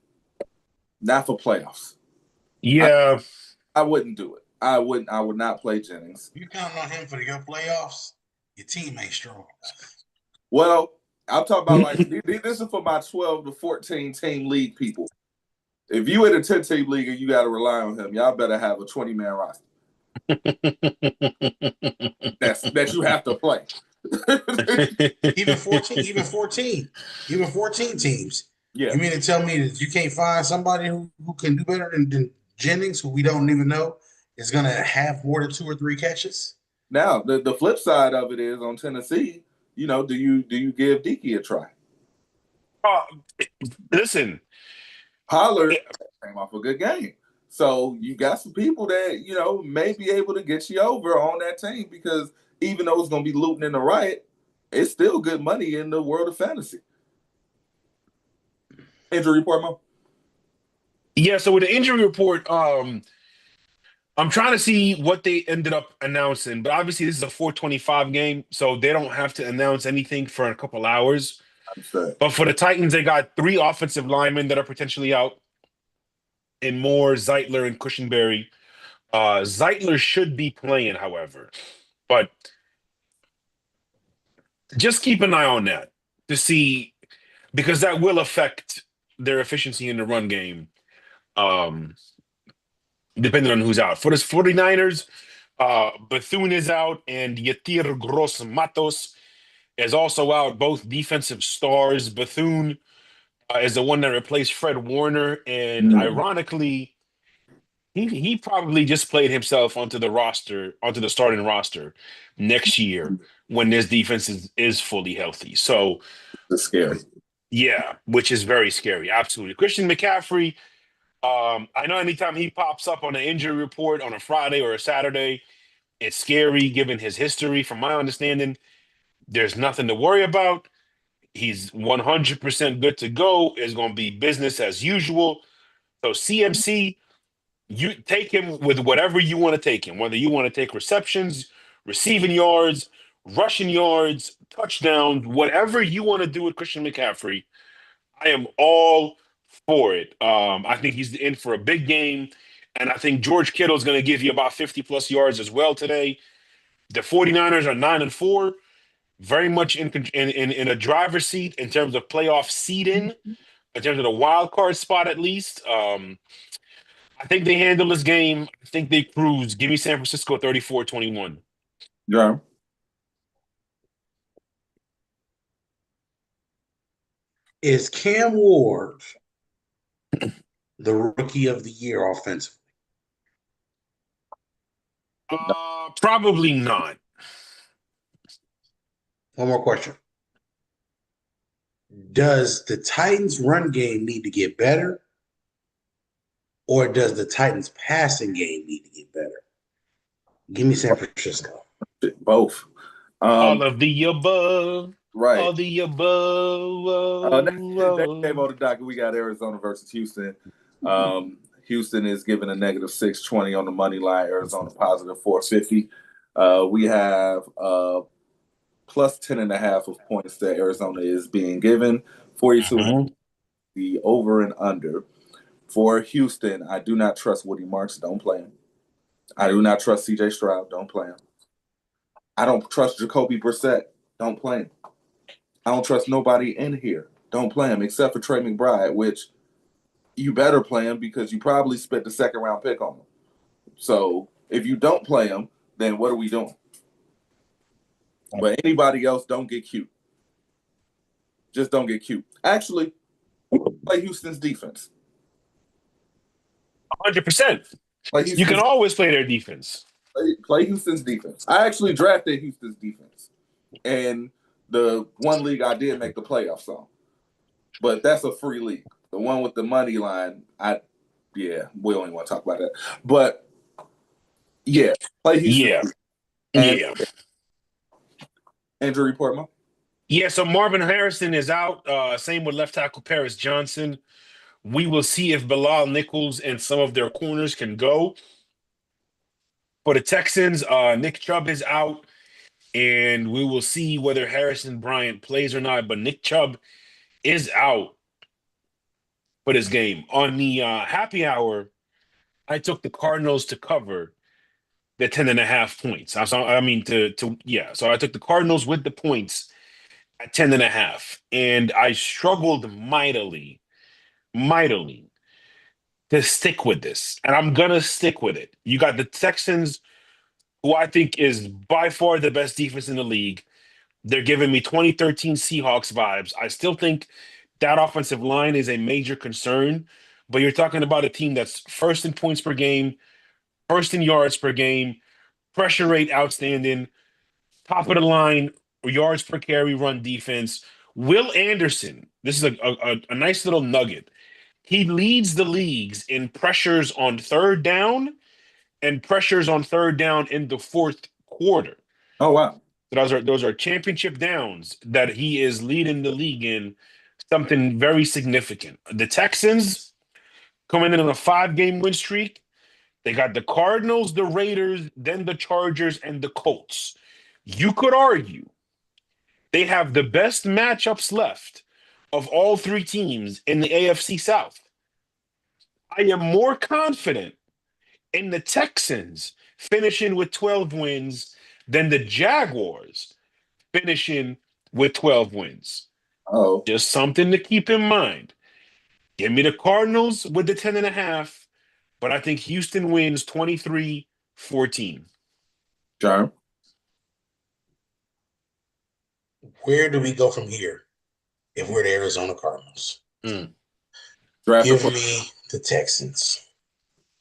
Not for playoffs. Yeah. I wouldn't do it. I would not play Jennings. You counting on him for your playoffs? Your team ain't strong. Well, I'm talking about this is for my 12 to 14 team league people. If you in a 10-team league and you got to rely on him, y'all better have a 20-man roster. that you have to play. even 14 teams. Yeah. You mean to tell me that you can't find somebody who can do better than Jennings, who we don't even know is going to have more than 2 or 3 catches? Now, the flip side of it is on Tennessee, do you give Dickey a try? Listen. Pollard came off a good game. So you got some people that, may be able to get you over on that team, because even though it's going to be looting in the riot, it's still good money in the world of fantasy. Injury report, Mo? Yeah, so with the injury report, I'm trying to see what they ended up announcing, but obviously this is a 425 game, so they don't have to announce anything for a couple hours. But for the Titans, they got 3 offensive linemen that are potentially out, and Moore, Zeitler, and Cushenberry. Zeitler should be playing, however, but just keep an eye on that to see, because that will affect their efficiency in the run game, depending on who's out. For the 49ers, Bethune is out, and Yetur Gross-Matos is also out, both defensive stars. Bethune is the one that replaced Fred Warner, and ironically, he probably just played himself onto the starting roster next year when this defense is fully healthy. So it's scary. Yeah, which is very scary. Absolutely. Christian McCaffrey, I know anytime he pops up on an injury report on a Friday or a Saturday, it's scary given his history. From my understanding, there's nothing to worry about. He's 100% good to go. It's going to be business as usual. So CMC, you take him with whatever you want to take him, whether you want to take receptions, receiving yards, rushing yards, touchdowns, whatever you want to do with Christian McCaffrey. I am all for it. I think he's in for a big game, and I think George Kittle is going to give you about 50-plus yards as well today. The 49ers are 9-4, very much in a driver's seat in terms of playoff seeding, in terms of the wild card spot at least. I think they handle this game. I think they cruise. Give me San Francisco 34-21. Yeah. Is Cam Ward the rookie of the year offensively? Probably not. One more question. Does the Titans' run game need to get better, or does the Titans' passing game need to get better? Give me San Francisco. Both. All of the above. Right. All the above. That came on the docket. We got Arizona versus Houston. Houston is given a negative 620 on the money line. Arizona positive 450. We have plus 10.5 of points that Arizona is being given. 42 the over and under. For Houston, I do not trust Woody Marks. Don't play him. I do not trust CJ Stroud. Don't play him. I don't trust Jacoby Brissett. Don't play him. I don't trust nobody in here. Don't play him except for Trey McBride, which you better play him because you probably spent the second round pick on him. So if you don't play him, then what are we doing? But anybody else, don't get cute. Just don't get cute. Actually, play Houston's defense. 100%. You can always play their defense. Play Houston's defense. I actually drafted Houston's defense. And the one league I did make the playoffs on. But that's a free league. The one with the money line, we don't even want to talk about that. But yeah, play Houston. Yeah. Injury report, Mo? Yeah, so Marvin Harrison is out. Same with left tackle Paris Johnson. We will see if Bilal Nichols and some of their corners can go. For the Texans, Nick Chubb is out, and we will see whether Harrison Bryant plays or not. But Nick Chubb is out for this game. On the happy hour, I took the Cardinals to cover the 10.5 points. So I took the Cardinals with the points at 10.5, and I struggled mightily to stick with this, and I'm gonna stick with it. You got the Texans, who I think is by far the best defense in the league. They're giving me 2013 Seahawks vibes. I still think that offensive line is a major concern, but you're talking about a team that's first in points per game, first in yards per game, pressure rate outstanding, top of the line, yards per carry, run defense. Will Anderson, this is a nice little nugget. He leads the leagues in pressures on third down and pressures on third down in the fourth quarter. Oh, wow. Those are championship downs that he is leading the league in, something very significant. The Texans coming in on a 5-game win streak. They got the Cardinals, the Raiders, then the Chargers, and the Colts. You could argue they have the best matchups left of all 3 teams in the AFC South. I am more confident in the Texans finishing with 12 wins than the Jaguars finishing with 12 wins. Oh, Just something to keep in mind. Give me the Cardinals with the 10.5, but I think Houston wins 23-14. John? Where do we go from here if we're the Arizona Cardinals? Draft Give me the Texans.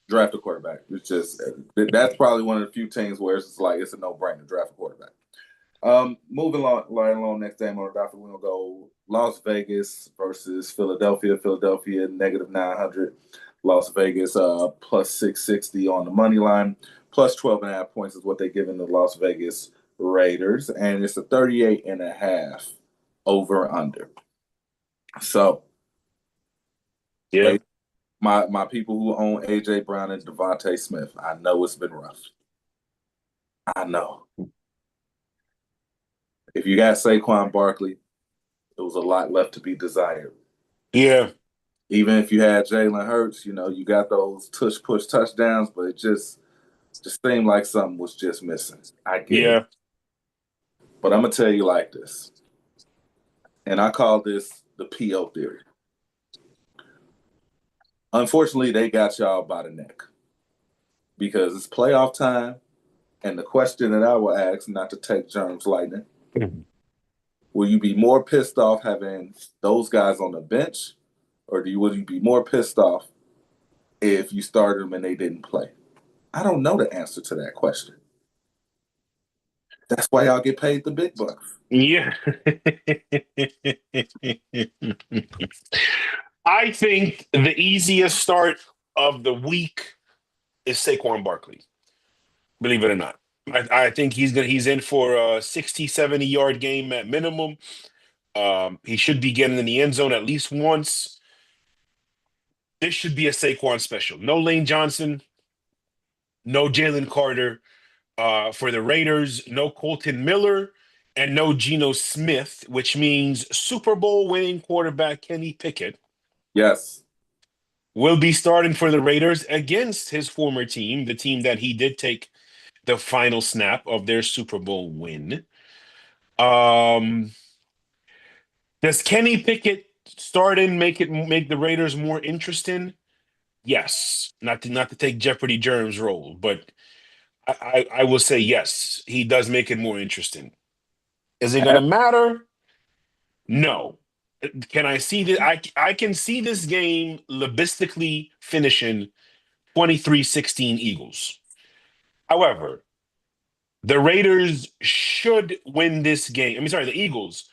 Draft a quarterback. It's just that's probably one of the few teams where it's like it's a no-brainer. Draft a quarterback. Moving along next game on the docket, we're gonna go Las Vegas versus Philadelphia. Philadelphia negative 900. Las Vegas plus 660 on the money line. Plus 12.5 points is what they're giving the Las Vegas Raiders, and it's a 38.5 over under. So, Yeah. My people who own AJ Brown and Devontae Smith, I know it's been rough. I know. If you got Saquon Barkley, there was a lot left to be desired. Yeah. Even if you had Jalen Hurts, you got those tush-push touchdowns, but it just seemed like something was just missing. I get it. But I'm going to tell you like this, and I call this the PO theory. Unfortunately, they got y'all by the neck because it's playoff time, And the question that I will ask, not to take Germs lightning, Mhm. will you be more pissed off having those guys on the bench, or will you be more pissed off if you started them and they didn't play? I don't know the answer to that question. That's why y'all get paid the big bucks. Yeah. I think the easiest start of the week is Saquon Barkley. Believe it or not. I think he's in for a 60, 70-yard game at minimum. He should be getting in the end zone at least once. This should be a Saquon special. No Lane Johnson, no Jalen Carter. For the Raiders, no Colton Miller and no Geno Smith, which means Super Bowl winning quarterback Kenny Pickett Yes. will be starting for the Raiders against his former team, the team that he did take the final snap of their Super Bowl win. Does Kenny Pickett start and make the Raiders more interesting? Yes. Not to take Jeopardy Germs role, but I will say yes, he does make it more interesting. Is it going to matter? No. Can I see that? I can see this game logistically finishing 23-16 Eagles. However, the Raiders should win this game. The Eagles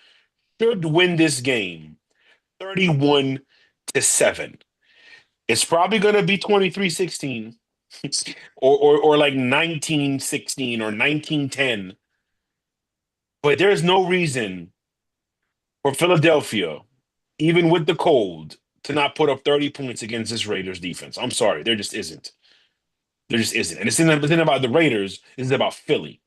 should win this game 31-7. It's probably going to be 23-16 or like 19-16 or 19-10. But there's no reason for Philadelphia, even with the cold, to not put up 30 points against this Raiders defense. I'm sorry. There just isn't. There just isn't. And it's not about the Raiders. This is about Philly.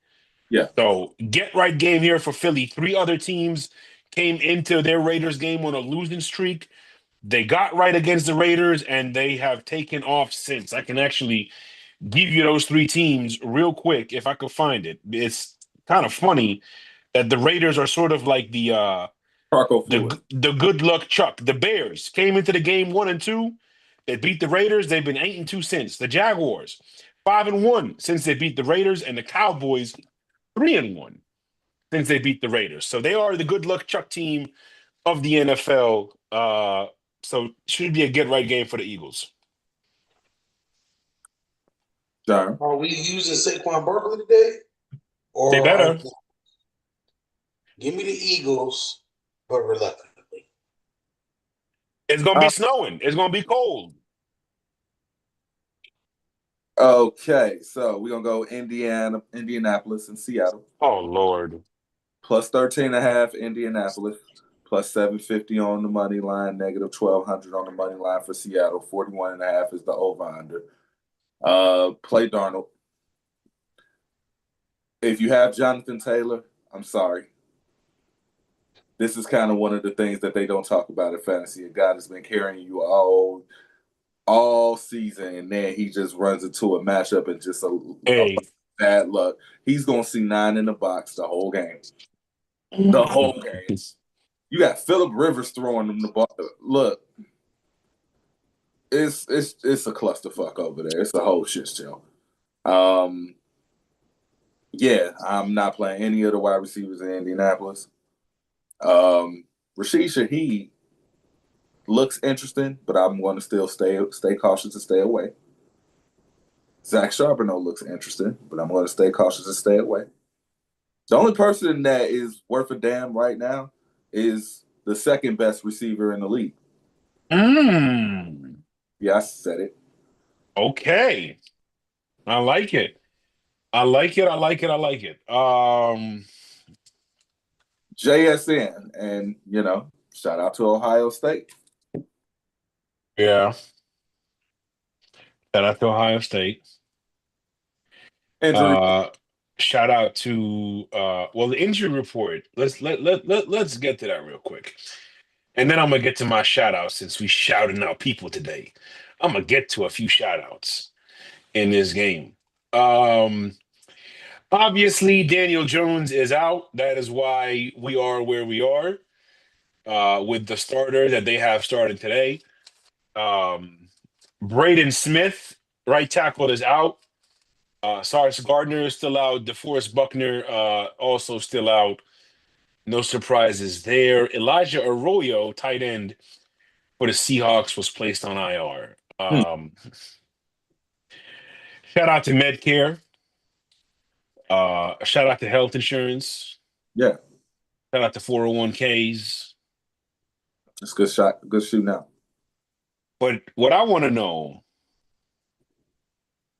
Yeah. So get right game here for Philly. 3 other teams came into their Raiders game on a losing streak. They got right against the Raiders, and they have taken off since. I can actually give you those 3 teams real quick if I could find it. It's kind of funny that the Raiders are sort of like the good luck Chuck. The Bears came into the game 1-2. They beat the Raiders. They've been 8-2 since. The Jaguars 5-1 since they beat the Raiders, and the Cowboys 3-1 since they beat the Raiders. So they are the good luck Chuck team of the NFL. So should be a get right game for the Eagles. Sure. Are we using Saquon Barkley today? Or They better. Give me the Eagles, but reluctantly. It's going to be snowing. It's going to be cold. Okay, so we're going to go Indianapolis, and Seattle. Oh, Lord. Plus 13.5 Indianapolis. Plus 750 on the money line. Negative 1,200 on the money line for Seattle. 41.5 is the over-under. Play Darnold. If you have Jonathan Taylor, I'm sorry. This is kind of one of the things that they don't talk about in fantasy. A guy that's been carrying you all season, and then he just runs into a matchup and just a bad luck. He's going to see 9 in the box the whole game. The whole game. You got Phillip Rivers throwing him the ball. Look, it's a clusterfuck over there. It's a whole shit show. Yeah, I'm not playing any of the wide receivers in Indianapolis. Rashid Shaheed looks interesting, but I'm going to still stay cautious and stay away. Zach Charbonnet looks interesting, but I'm going to stay cautious and stay away. The only person that is worth a damn right now is the second best receiver in the league. Yeah, I said it. Okay. I like it. JSN, and shout out to Ohio State. Yeah. Shout out to Ohio State. Shout out to the injury report. Let's get to that real quick. And then I'm gonna get to my shout outs since we shouting out people today. I'm gonna get to a few shout outs in this game. Obviously, Daniel Jones is out. That is why we are where we are with the starter that they have started today. Braden Smith, right tackle, is out. Sauce Gardner is still out. DeForest Buckner also still out. No surprises there. Elijah Arroyo, tight end for the Seahawks, was placed on IR. Hmm. Shout out to Medcare. Shout out to health insurance. Yeah, Shout out to 401ks. it's a good shot. Good shoot now. But what I want to know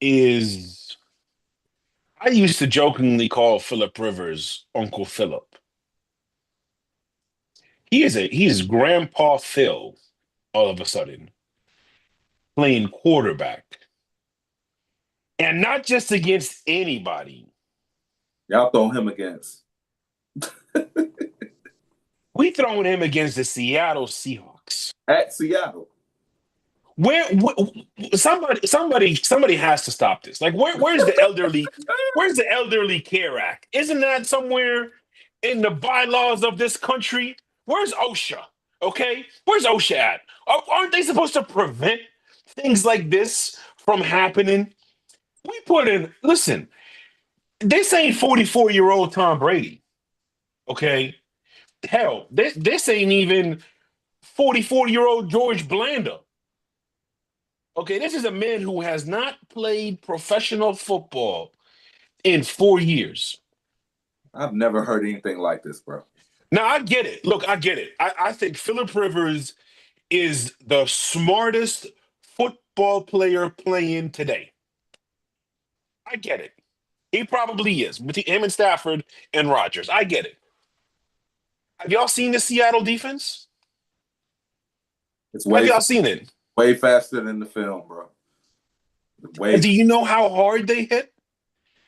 is I used to jokingly call Philip Rivers Uncle Philip. He is Grandpa Phil all of a sudden playing quarterback. And not just against anybody. Y'all throw him against. We throwing him against the Seattle Seahawks. At Seattle. Where somebody has to stop this. Like where's the elderly care act? Isn't that somewhere in the bylaws of this country? Where's OSHA? Okay, where's OSHA at? Aren't they supposed to prevent things like this from happening? We put in. Listen, this ain't 44-year-old Tom Brady. Okay, hell, this ain't even 44-year-old George Blanda. Okay, this is a man who has not played professional football in 4 years. I've never heard anything like this, bro. Now, I get it. Look, I get it. I think Philip Rivers is the smartest football player playing today. I get it. He probably is. Between him and Stafford and Rodgers. I get it. Have y'all seen the Seattle defense? It's Have way y'all seen it? way faster than the film, bro. Way Do you know how hard they hit?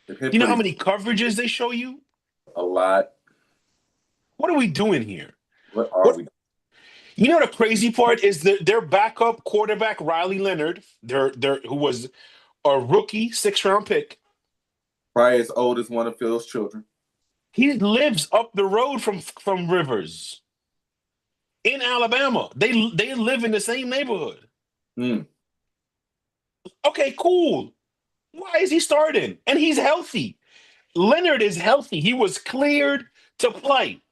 it hit Do you know how pretty- many coverages they show you? a lot. What are we doing here? What are we? You know the crazy part is that their backup quarterback Riley Leonard, who was a rookie 6th-round pick. Probably as old as one of Phil's children. He lives up the road from Rivers in Alabama. They live in the same neighborhood. Mm. Okay, cool. Why is he starting? And he's healthy. Leonard is healthy. He was cleared to play.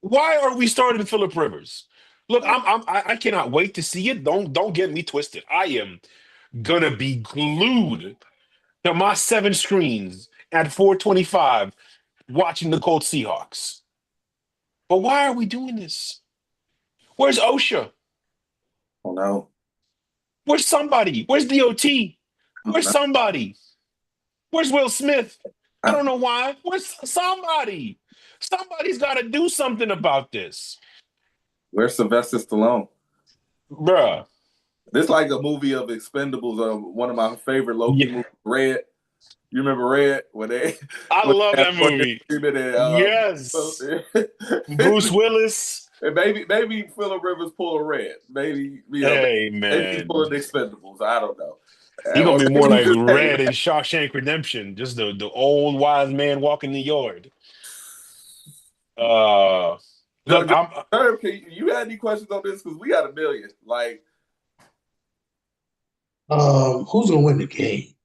Why are we starting Philip Rivers? Look, I cannot wait to see it. Don't get me twisted. I am gonna be glued to my 7 screens at 425 watching the Colts Seahawks. But why are we doing this? Where's OSHA? Oh no. Where's somebody? Where's DOT? Where's somebody? Where's Will Smith? I don't know why. Where's somebody? Somebody's got to do something about this. Where's Sylvester Stallone? Bruh. This is like a movie of Expendables. One of my favorite low-key movies, Red. You remember Red? I love that movie. Yes. Bruce Willis. And maybe Philip Rivers pull a Red. Maybe Hey, man. maybe he's pulling Expendables. I don't know. He's gonna be more like Red in Shawshank Redemption, just the old wise man walking the yard. Look, Herb, you had any questions on this? Because we got a million. Like, who's gonna win the game?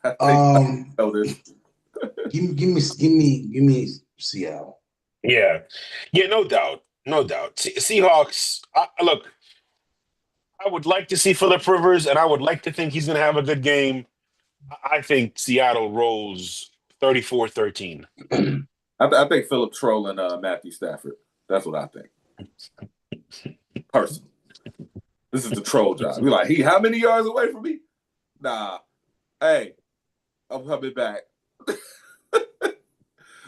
I think I know this. Give me Seattle. yeah, no doubt. Seahawks. Look, I would like to see Philip Rivers, and I would like to think he's going to have a good game. I think Seattle rolls 34-13. I think Philip trolling Matthew Stafford. That's what I think. Personally. This is the troll job. We're like, how many yards away from me? Nah. Hey, I'm coming back.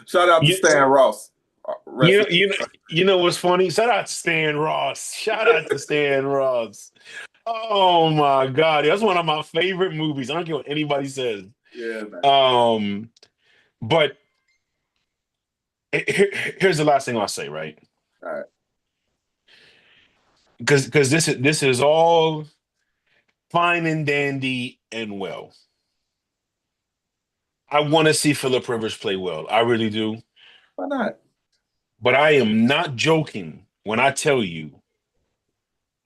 Shout out to Stan Ross. You know what's funny? Shout out to Stan Ross. Oh my God, that's one of my favorite movies. I don't care what anybody says. Yeah, man. But here's the last thing I'll say, right? All right. Because this is all fine and dandy and well. I want to see Philip Rivers play well. I really do. Why not? But I am not joking when I tell you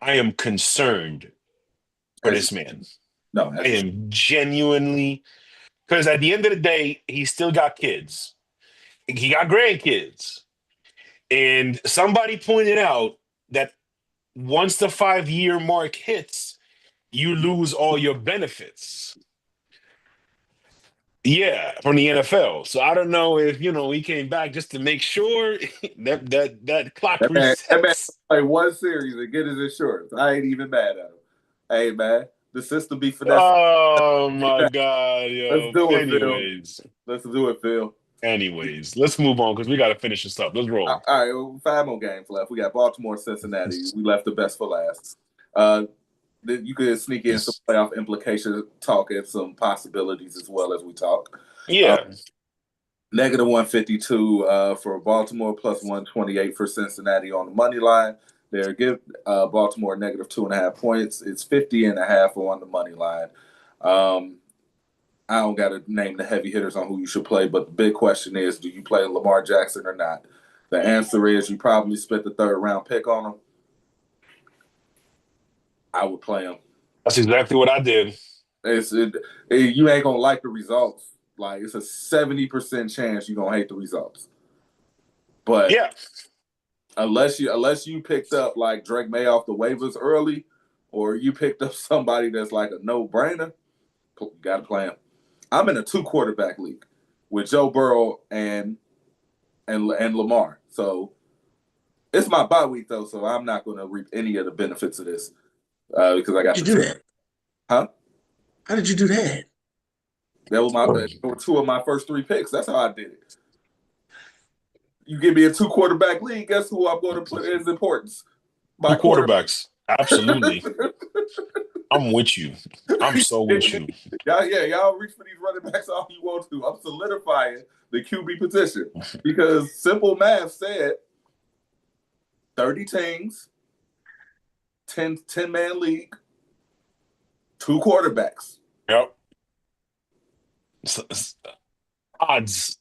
I am concerned for this man. No, I am genuinely, because at the end of the day, he still got kids. He got grandkids. And somebody pointed out that once the 5-year mark hits, you lose all your benefits. Yeah, from the NFL. So I don't know if he came back just to make sure that clock that man resets. play one series and get his insurance. I ain't even mad at him. Hey man, the system be finessing. Oh my God, Let's yo. do it, Phil. Anyways, Let's do it, Phil. let's move on because we got to finish this up. Let's roll. All right, well, 5 more games left. We got Baltimore, Cincinnati. We left the best for last. You could sneak in some playoff implication talk and some possibilities as well as we talk. Yeah. Negative 152 for Baltimore, plus 128 for Cincinnati on the money line. They're give Baltimore negative 2.5 points. It's 50.5 on the money line. I don't got to name the heavy hitters on who you should play, but the big question is, do you play Lamar Jackson or not? The answer is you probably spent the 3rd round pick on him. I would play him. That's exactly what I did. You ain't going to like the results. Like, it's a 70% chance you're going to hate the results. But yeah, unless you picked up like Drake May off the waivers early, or you picked up somebody that's like a no-brainer, you got to play him. I'm in a 2-quarterback league with Joe Burrow and Lamar. So it's my bye week though, so I'm not going to reap any of the benefits of this because I got to do that. Huh? How did you do that? That were 2 of my first 3 picks. That's how I did it. You give me a 2-quarterback league, guess who I'm going to put as importance? My 2 quarterbacks. Absolutely. I'm with you. I'm so with you. Y'all reach for these running backs all you want to. I'm solidifying the QB position because simple math said 30 teams, 10-man league, 2 quarterbacks. Yep. Odds.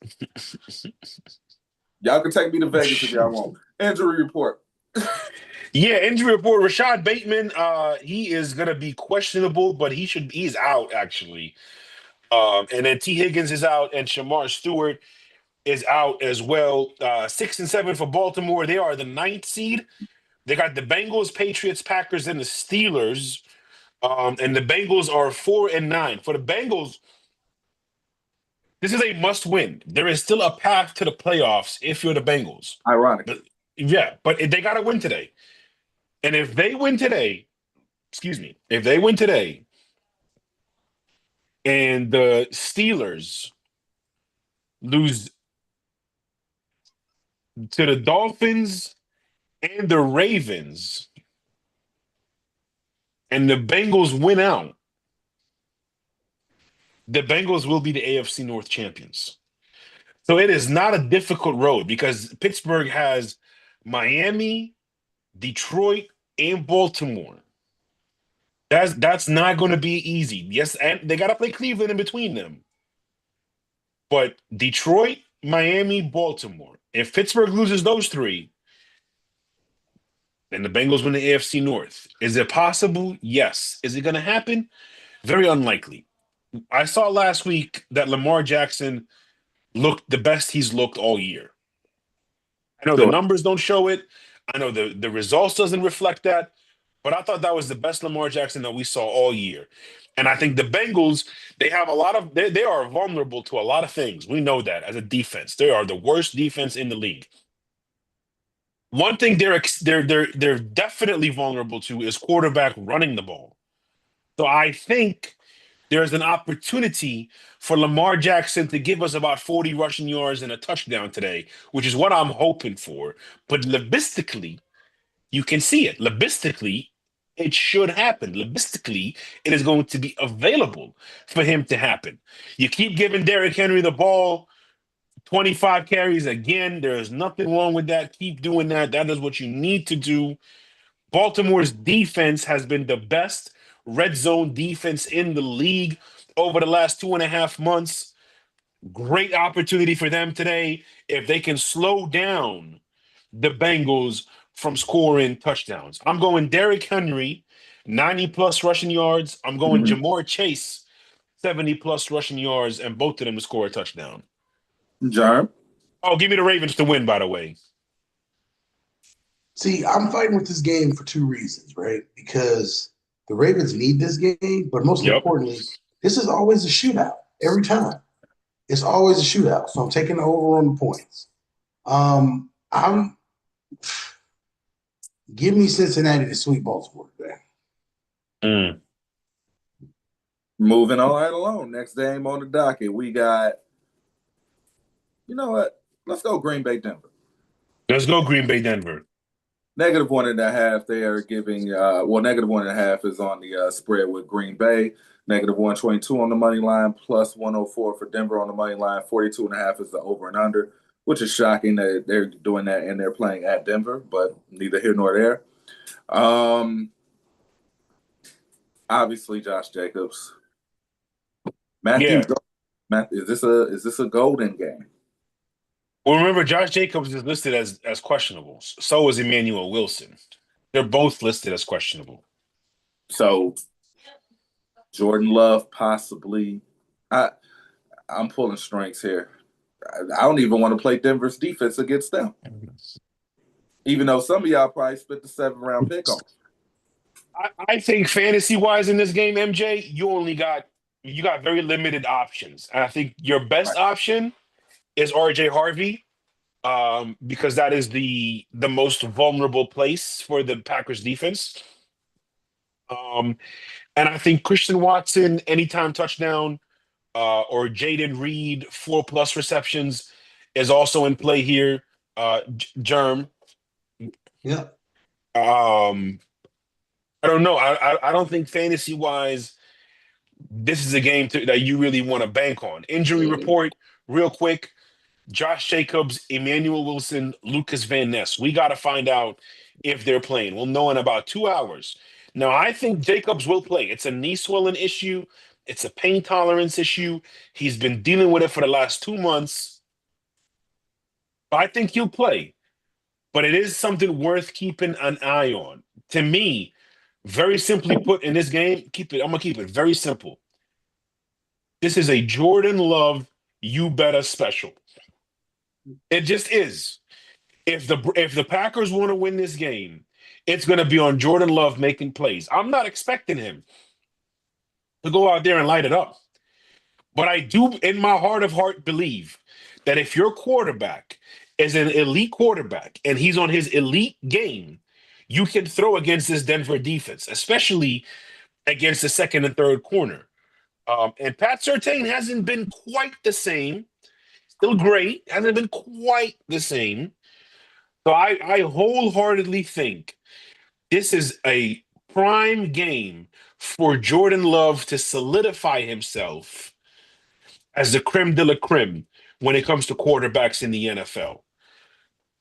Y'all can take me to Vegas if y'all want. Injury report. Yeah, injury report. Rashad Bateman, he is gonna be questionable, but he's out actually. And then T. Higgins is out, and Shamar Stewart is out as well. 6 and 7 for Baltimore. They are the 9th seed. They got the Bengals, Patriots, Packers, and the Steelers. And the Bengals are 4 and 9. For the Bengals, this is a must-win. There is still a path to the playoffs if you're the Bengals. Ironic. But they got to win today. And if they win today, and the Steelers lose to the Dolphins and the Ravens, and the Bengals win out, the Bengals will be the AFC North champions. So it is not a difficult road because Pittsburgh has Miami, Detroit, and Baltimore. That's not going to be easy. Yes, and they got to play Cleveland in between them. But Detroit, Miami, Baltimore. If Pittsburgh loses those 3, then the Bengals win the AFC North. Is it possible? Yes. Is it going to happen? Very unlikely. I saw last week that Lamar Jackson looked the best he's looked all year. I know the numbers don't show it. I know the results doesn't reflect that. But I thought that was the best Lamar Jackson that we saw all year. And I think the Bengals, they have they are vulnerable to a lot of things. We know that as a defense. They are the worst defense in the league. One thing they're definitely vulnerable to is quarterback running the ball. So I think there's an opportunity for Lamar Jackson to give us about 40 rushing yards and a touchdown today, which is what I'm hoping for. But logistically, you can see it. Logistically, it should happen. Logistically, it is going to be available for him to happen. You keep giving Derrick Henry the ball, 25 carries again. There is nothing wrong with that. Keep doing that. That is what you need to do. Baltimore's defense has been the best red zone defense in the league over the last 2.5 months. Great opportunity for them today if they can slow down the Bengals from scoring touchdowns. I'm going Derrick Henry 90+ rushing yards. I'm going Mhm. Jamar Chase, 70+ rushing yards, and both of them to score a touchdown. Germ. Oh, give me the Ravens to win, by the way. See, I'm fighting with this game for two reasons, right? Because the Ravens need this game, but most Yep. importantly, this is always a shootout every time. It's always a shootout. So I'm taking the over on the points. I'm give me Cincinnati to sweep Baltimore today. Mm. Moving on right along. Next game on the docket, we got. You know what? Let's go Green Bay, Denver. Let's go Green Bay, Denver. -1.5. They are giving. -1.5 is on the spread with Green Bay. -122 on the money line. +104 for Denver on the money line. 42.5 is the over and under, which is shocking that they're doing that and they're playing at Denver, but neither here nor there. Obviously, Josh Jacobs. Matthew, Yeah. is this a golden game? Well, remember, Josh Jacobs is listed as questionable. So is Emmanuel Wilson. They're both listed as questionable. So Jordan Love possibly. I'm pulling strings here. I don't even want to play Denver's defense against them. Even though some of y'all probably spent the 7th-round pick on. I think fantasy-wise in this game, MJ, you got very limited options. And I think your best option is RJ Harvey, because that is the most vulnerable place for the Packers defense. And I think Christian Watson, anytime touchdown, or Jaden Reed, 4+ receptions, is also in play here. Germ. Yeah. I don't know. I don't think fantasy wise, this is a game that you really want to bank on. Injury report, real quick. Josh Jacobs, Emmanuel Wilson, Lucas Van Ness. We got to find out if they're playing. We'll know in about 2 hours. Now, I think Jacobs will play. It's a knee swelling issue. It's a pain tolerance issue. He's been dealing with it for the last 2 months. I think he'll play. But it is something worth keeping an eye on. To me, very simply put in this game, I'm going to keep it very simple. This is a Jordan Love, you better special. It just is. If the Packers want to win this game, it's going to be on Jordan Love making plays. I'm not expecting him to go out there and light it up. But I do, in my heart of heart, believe that if your quarterback is an elite quarterback and he's on his elite game, you can throw against this Denver defense, especially against the second and third corner. And Pat Surtain hasn't been quite the same. Still great, hasn't been quite the same. So I wholeheartedly think this is a prime game for Jordan Love to solidify himself as the creme de la creme when it comes to quarterbacks in the NFL.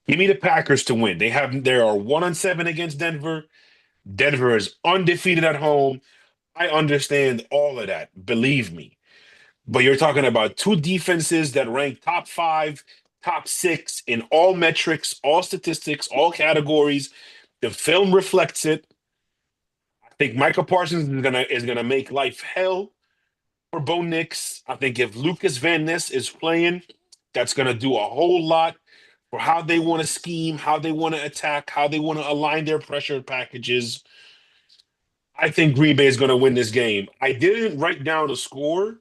Give me the Packers to win. They are 1-7 against Denver. Denver is undefeated at home. I understand all of that, believe me. But you're talking about two defenses that rank top 5, top 6 in all metrics, all statistics, all categories. The film reflects it. I think Micah Parsons is gonna make life hell for Bo Nix. I think if Lucas Van Ness is playing, that's gonna do a whole lot for how they want to scheme, how they want to attack, how they want to align their pressure packages. I think Green Bay is going to win this game. I didn't write down a score,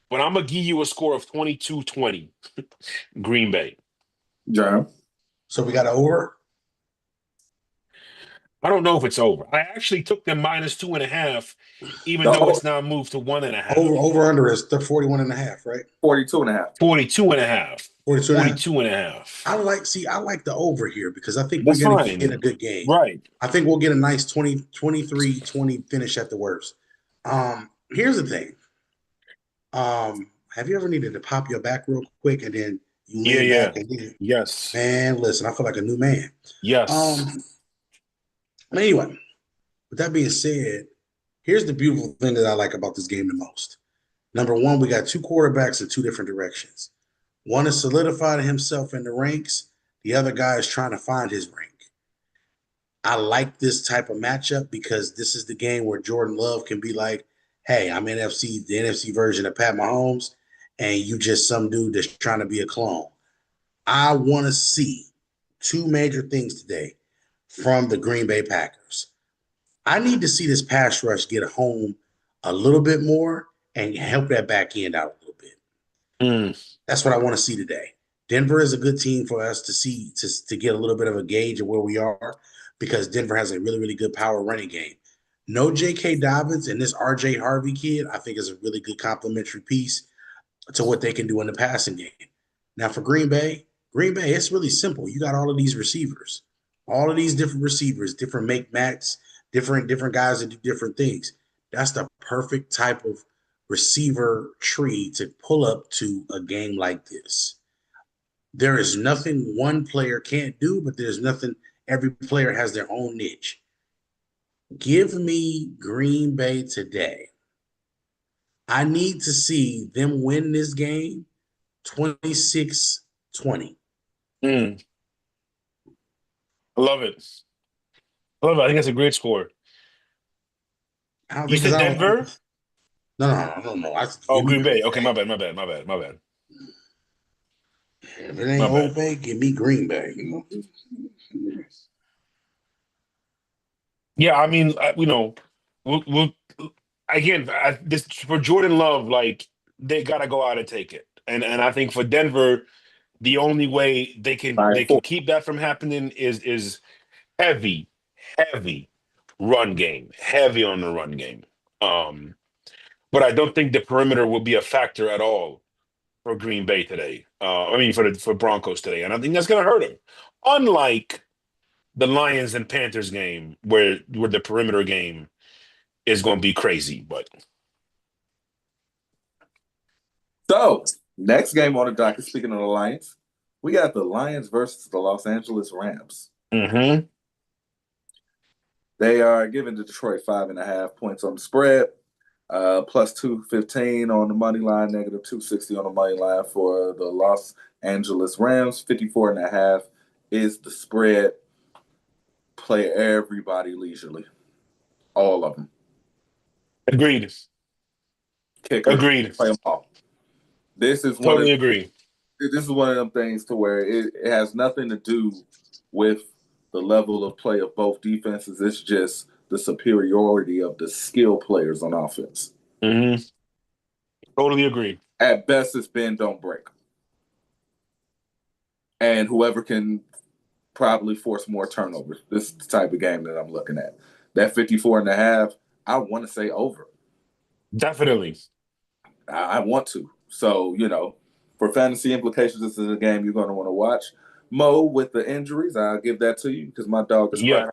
but I'm going to give you a score of 22-20. Green Bay. Jerm. So we got an over? I don't know if it's over. I actually took them -2.5, even though it's now moved to 1.5. Over under is 41.5, right? 42.5. 42.5. 42.5. I like the over here because I think we're going to get a good game. Right. I think we'll get a nice 23-20 finish at the worst. Here's the thing. Have you ever needed to pop your back real quick and then you lean back and then, yes. Man, listen, I feel like a new man. Yes. Anyway, with that being said, here's the beautiful thing that I like about this game the most. Number one, we got two quarterbacks in two different directions. One is solidified himself in the ranks. The other guy is trying to find his rank. I like this type of matchup because this is the game where Jordan Love can be like, hey, I'm the NFC version of Pat Mahomes, and you just some dude that's trying to be a clone. I want to see two major things today from the Green Bay Packers. I need to see this pass rush get home a little bit more and help that back end out a little bit. That's what I want to see today. Denver is a good team for us to see to get a little bit of a gauge of where we are because Denver has a really, really good power running game. No J.K. Dobbins and this R.J. Harvey kid, I think, is a really good complementary piece to what they can do in the passing game. Now for Green Bay, it's really simple. You got all of these receivers, all of these different receivers, different make mats, different guys that do different things. That's the perfect type of receiver tree to pull up to a game like this. There is nothing one player can't do, but there's nothing, every player has their own niche. Give me Green Bay today. I need to see them win this game 26-20. I love it. I love it. I think that's a great score. You said Denver? No. Oh, Green Bay. Okay, my bad. If it ain't Old Bay, give me Green Bay. Yeah, I mean, we'll again, this for Jordan Love, like they gotta go out and take it, and I think for Denver, the only way they can keep that from happening is heavy, heavy run game, heavy on the run game. But I don't think the perimeter will be a factor at all for Green Bay today. For Broncos today, and I think that's going to hurt them. Unlike the Lions and Panthers game, where the perimeter game is going to be crazy. But so next game on the docket. Speaking of the Lions, we got the Lions versus the Los Angeles Rams. Mm-hmm. They are giving Detroit 5.5 points on the spread. Plus 215 on the money line, negative 260 on the money line for the Los Angeles Rams. 54.5 is the spread. Play everybody leisurely. All of them. Agreed. Kicker. Agreed. Play them all. This is totally agree. This is one of them things to where it has nothing to do with the level of play of both defenses. It's just the superiority of the skill players on offense. Mm-hmm. Totally agree. At best, it's bend, don't break. And whoever can probably force more turnovers. This is the type of game that I'm looking at. That 54.5, I want to say over. Definitely. I want to. So, for fantasy implications, this is a game you're going to want to watch. Mo, with the injuries, I'll give that to you because my dog is crying.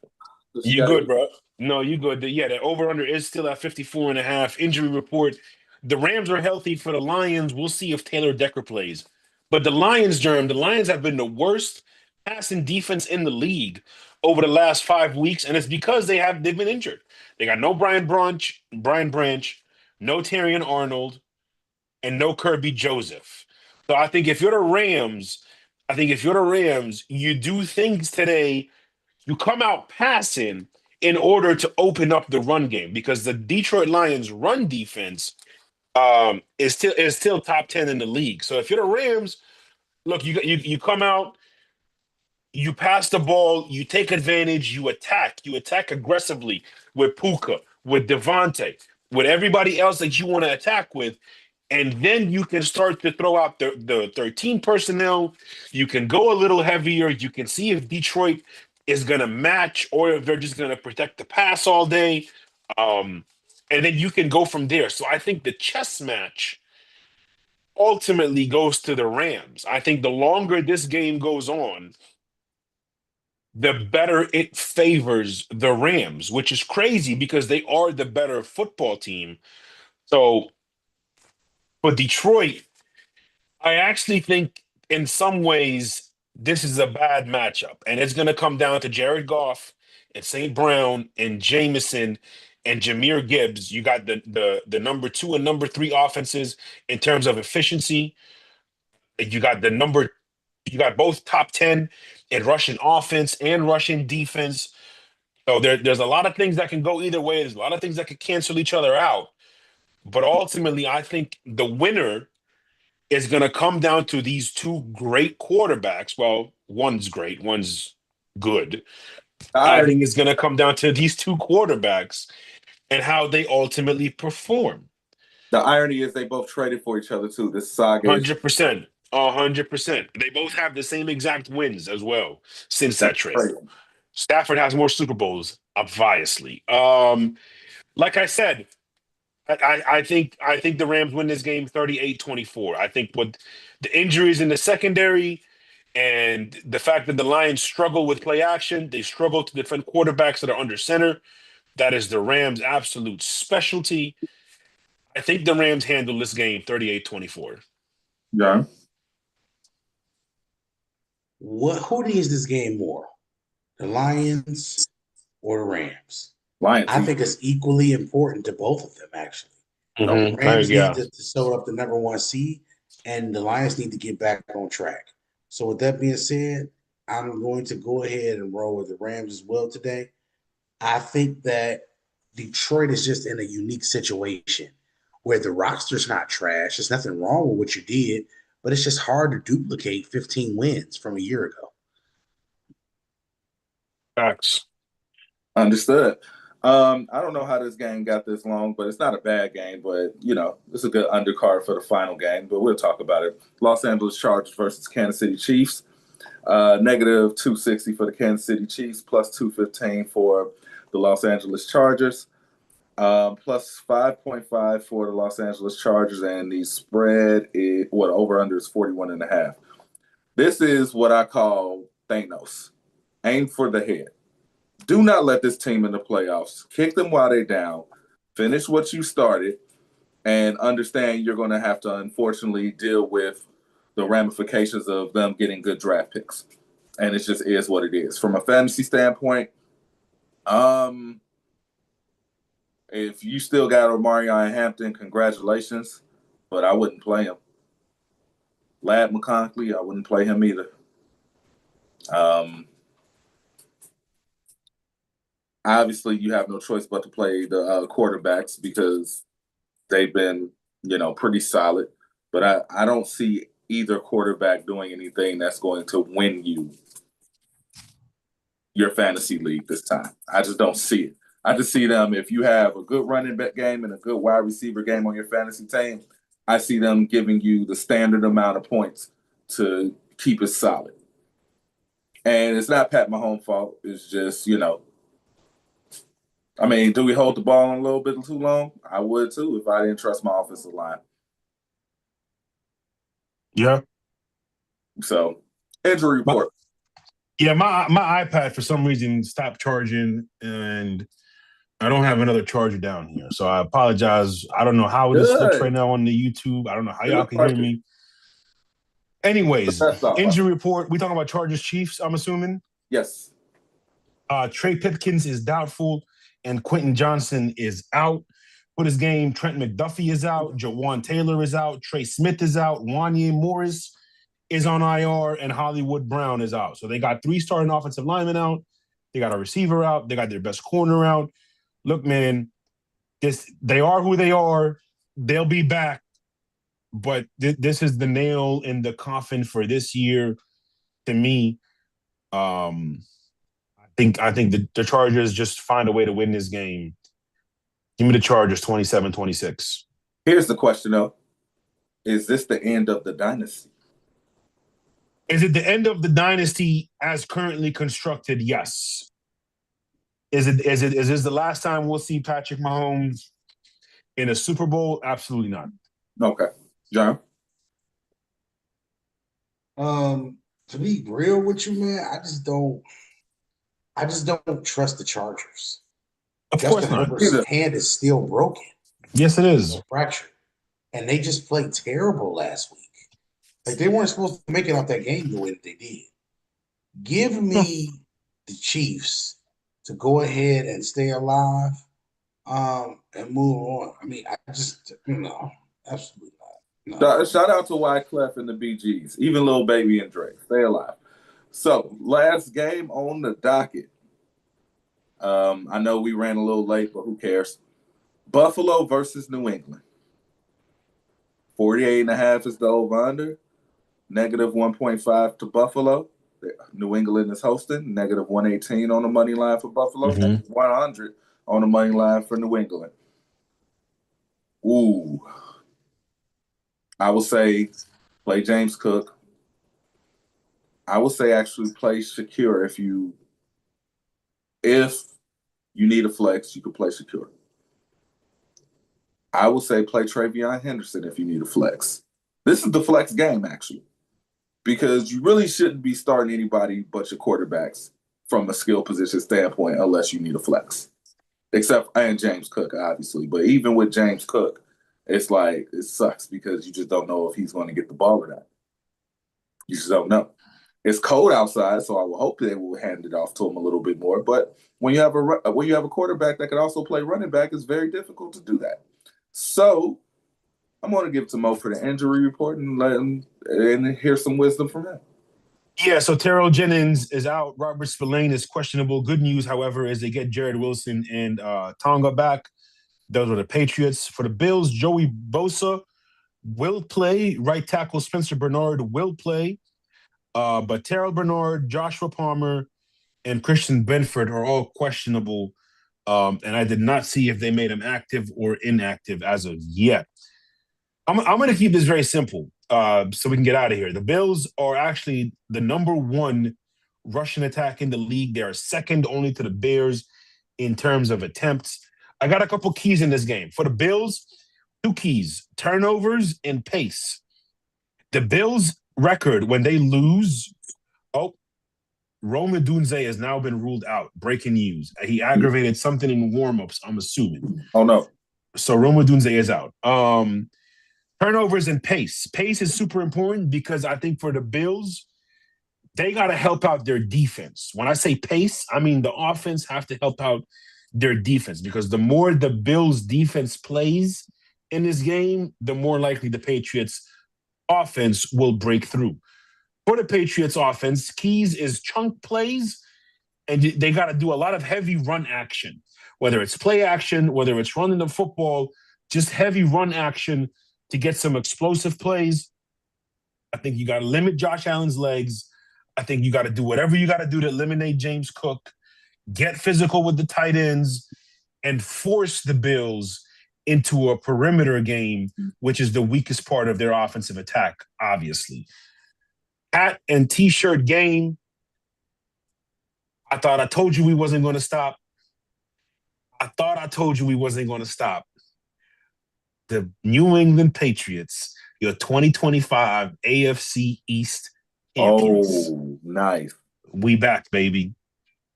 You good, bro. No, you good. Yeah, the over-under is still at 54.5. Injury report. The Rams are healthy. For the Lions, we'll see if Taylor Decker plays. But the Lions have been the worst passing defense in the league over the last 5 weeks, and it's because they've been injured. They got no Brian Branch, no Terrion Arnold, and no Kirby Joseph. So I think if you're the Rams, you do things today. You come out passing in order to open up the run game because the Detroit Lions run defense is still top 10 in the league. So if you're the Rams, look, you come out, you pass the ball, you take advantage, you attack aggressively with Puka, with Devontae, with everybody else that you want to attack with. And then you can start to throw out the 13 personnel. You can go a little heavier. You can see if Detroit is going to match or if they're just going to protect the pass all day. And then you can go from there. So I think the chess match ultimately goes to the Rams. I think the longer this game goes on, the better it favors the Rams, which is crazy because they are the better football team. So for Detroit, I actually think in some ways this is a bad matchup, and it's going to come down to Jared Goff and St. Brown and Jameson and Jahmyr Gibbs. You got the number 2 and number 3 offenses in terms of efficiency. You got both top 10 in rushing offense and rushing defense. So there's a lot of things that can go either way. There's a lot of things that can cancel each other out. But ultimately, I think the winner is going to come down to these two great quarterbacks. Well, one's great, one's good. I think it's going to come down to these two quarterbacks and how they ultimately perform. The irony is they both traded for each other too. This saga is 100%. 100%. They both have the same exact wins as well since that trade. crazy. Stafford has more Super Bowls, obviously. Like I said, I think the Rams win this game 38-24. I think with the injuries in the secondary and the fact that the Lions struggle with play action, they struggle to defend quarterbacks that are under center. That is the Rams' absolute specialty. I think the Rams handle this game 38-24. Yeah. Who needs this game more? The Lions or the Rams? Lions. I think it's equally important to both of them, actually. Mm-hmm. The Rams need to sew up the number 1 seed, and the Lions need to get back on track. So with that being said, I'm going to go ahead and roll with the Rams as well today. I think that Detroit is just in a unique situation where the roster's not trash. There's nothing wrong with what you did, but it's just hard to duplicate 15 wins from a year ago. Facts. Understood. I don't know how this game got this long, but it's not a bad game. But, it's a good undercard for the final game. But we'll talk about it. Los Angeles Chargers versus Kansas City Chiefs. Negative 260 for the Kansas City Chiefs, plus 215 for the Los Angeles Chargers. Plus 5.5 for the Los Angeles Chargers, and the spread is over-under is 41.5. This is what I call Thanos. Aim for the head. Do not let this team in the playoffs. Kick them while they're down. Finish what you started, and understand you're going to have to, unfortunately, deal with the ramifications of them getting good draft picks. And it just is what it is. From a fantasy standpoint, if you still got Omarion Hampton, congratulations, but I wouldn't play him. Ladd McConkey, I wouldn't play him either. Obviously, you have no choice but to play the quarterbacks because they've been, pretty solid. But I don't see either quarterback doing anything that's going to win you your fantasy league this time. I just don't see it. I just see them, if you have a good running back game and a good wide receiver game on your fantasy team, I see them giving you the standard amount of points to keep it solid. And it's not Pat Mahomes' fault. It's just, do we hold the ball a little bit too long? I would too if I didn't trust my offensive line. Yeah. So, injury report. Yeah, my iPad for some reason stopped charging, and I don't have another charger down here. So I apologize. I don't know how it is flipped right now on the YouTube. I don't know how y'all can hear me. Anyways, injury report. We talking about Chargers Chiefs, I'm assuming? Yes. Trey Pipkins is doubtful, and Quentin Johnson is out for this game. Trent McDuffie is out. Jawan Taylor is out. Trey Smith is out. Wanya Morris is on IR, and Hollywood Brown is out. So they got 3 starting offensive linemen out. They got a receiver out. They got their best corner out. Look, man, they are who they are. They'll be back. But this is the nail in the coffin for this year to me. I think the Chargers just find a way to win this game. Give me the Chargers 27-26. Here's the question, though. Is this the end of the dynasty? Is it the end of the dynasty as currently constructed? Yes. Is this the last time we'll see Patrick Mahomes in a Super Bowl? Absolutely not. Okay. John? To be real with you, man, I just don't trust the Chargers. Of course not. Herbert's hand is still broken. Yes, it is. Fractured. And they just played terrible last week. Like, they weren't supposed to make it out that game the way that they did. Give me the Chiefs to go ahead and stay alive and move on. I just, absolutely not. No. Shout out to Wyclef and the BGs, even Lil Baby and Drake. Stay alive. So, last game on the docket. I know we ran a little late, but who cares? Buffalo versus New England. 48.5 is the over-under. Negative 1.5 to Buffalo. New England is hosting. Negative 118 on the money line for Buffalo. Mhm. Negative 100 on the money line for New England. Ooh. I would say play James Cook. I would say actually play Shakir if you need a flex, you could play Shakir. I would say play Travion Henderson if you need a flex. This is the flex game, actually, because you really shouldn't be starting anybody but your quarterbacks from a skill position standpoint unless you need a flex. And James Cook, obviously. But even with James Cook, it's like it sucks because you just don't know if he's going to get the ball or not. You just don't know. It's cold outside, so I will hope they will hand it off to him a little bit more. But when you have a quarterback that can also play running back, it's very difficult to do that. So I'm going to give it to Mo for the injury report and let him and hear some wisdom from him. Yeah, so Terrell Jennings is out. Robert Spillane is questionable. Good news, however, is they get Jared Wilson and Tonga back. Those are the Patriots. For the Bills, Joey Bosa will play. Right tackle Spencer Bernard will play. But Terrell Bernard, Joshua Palmer, and Christian Benford are all questionable. And I did not see if they made him active or inactive as of yet. I'm going to keep this very simple so we can get out of here. The Bills are actually the number one rushing attack in the league. They are second only to the Bears in terms of attempts. I got a couple keys in this game. For the Bills, 2 keys, turnovers and pace. The Bills' record when they lose, Rome Odunze has now been ruled out. Breaking news. He aggravated something in warm-ups, I'm assuming. Oh, no. So Rome Odunze is out. Turnovers and pace. Pace is super important because I think for the Bills, they got to help out their defense. When I say pace, I mean the offense have to help out their defense because the more the Bills' defense plays in this game, the more likely the Patriots' offense will break through. For the Patriots offense, keys is chunk plays, and they got to do a lot of heavy run action, whether it's play action, whether it's running the football, just heavy run action to get some explosive plays. I think you got to limit Josh Allen's legs. I think you got to do whatever you got to do to eliminate James Cook, get physical with the tight ends, and force the Bills into a perimeter game, which is the weakest part of their offensive attack, obviously. Hat and T-shirt game. I thought I told you we wasn't going to stop. The New England Patriots, your 2025 AFC East champions. Oh, nice. We back, baby.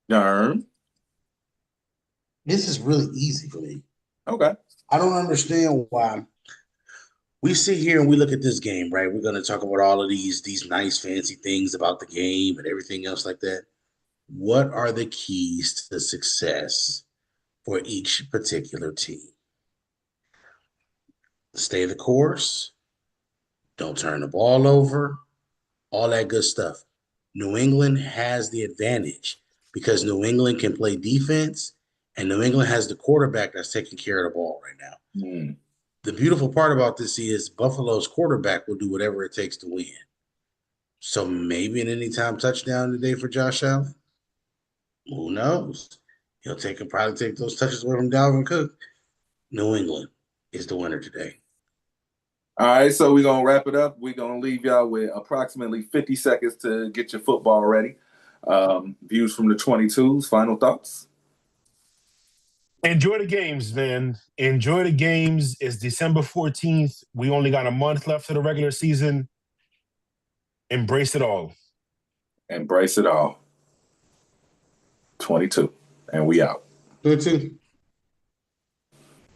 Darn. This is really easy for me. Okay. I don't understand why we sit here and we look at this game, right? We're going to talk about all of these nice fancy things about the game and everything else like that. What are the keys to success for each particular team? Stay the course, don't turn the ball over, all that good stuff. New England has the advantage because New England can play defense and New England has the quarterback that's taking care of the ball right now. Mm. The beautiful part about this is Buffalo's quarterback will do whatever it takes to win. So maybe an anytime touchdown today for Josh Allen. Who knows? He'll probably take those touches away from Dalvin Cook. New England is the winner today. All right, so we're going to wrap it up. We're going to leave y'all with approximately 50 seconds to get your football ready. Views from the 22s, final thoughts? Enjoy the games, man. Enjoy the games. It's December 14th. We only got a month left of the regular season. Embrace it all. Embrace it all. 22. And we out. 22.